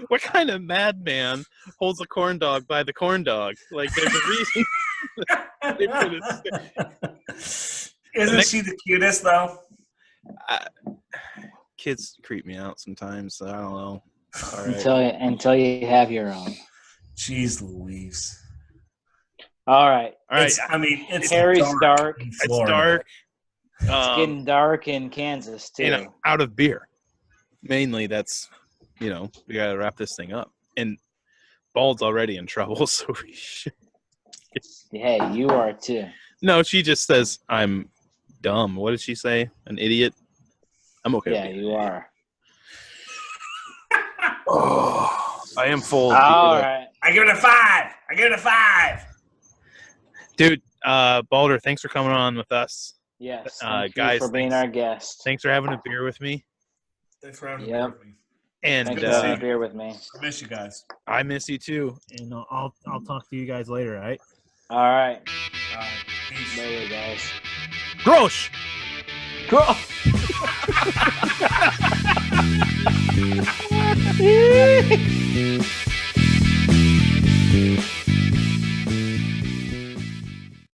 What kind of madman holds a corn dog by the corn dog? Like, there's a reason. They put it- Isn't she the cutest, though? Kids creep me out sometimes. I don't know. All right. Until you have your own. Jeez Louise. All right. All right. It's Harry's dark. in It's Florida. dark. It's getting dark in Kansas too. And I'm out of beer. Mainly, that's, we got to wrap this thing up. And Bald's already in trouble, so we should. Hey, you are too. No, she just says, I'm dumb. What did she say? An idiot? I'm okay Yeah, with being you an idiot. are. Oh, I am full. All right. I give it a 5. I give it a 5. Dude, Balder, thanks for coming on with us. Yes. Guys, you for being thanks. our guest. Thanks for having a beer with me. Thanks for having me. Yep. And Thanks good for to having see a beer with me. I miss you guys. I miss you too. And I'll talk to you guys later, all right? All right. Peace. Later, guys. Grosh! Cool.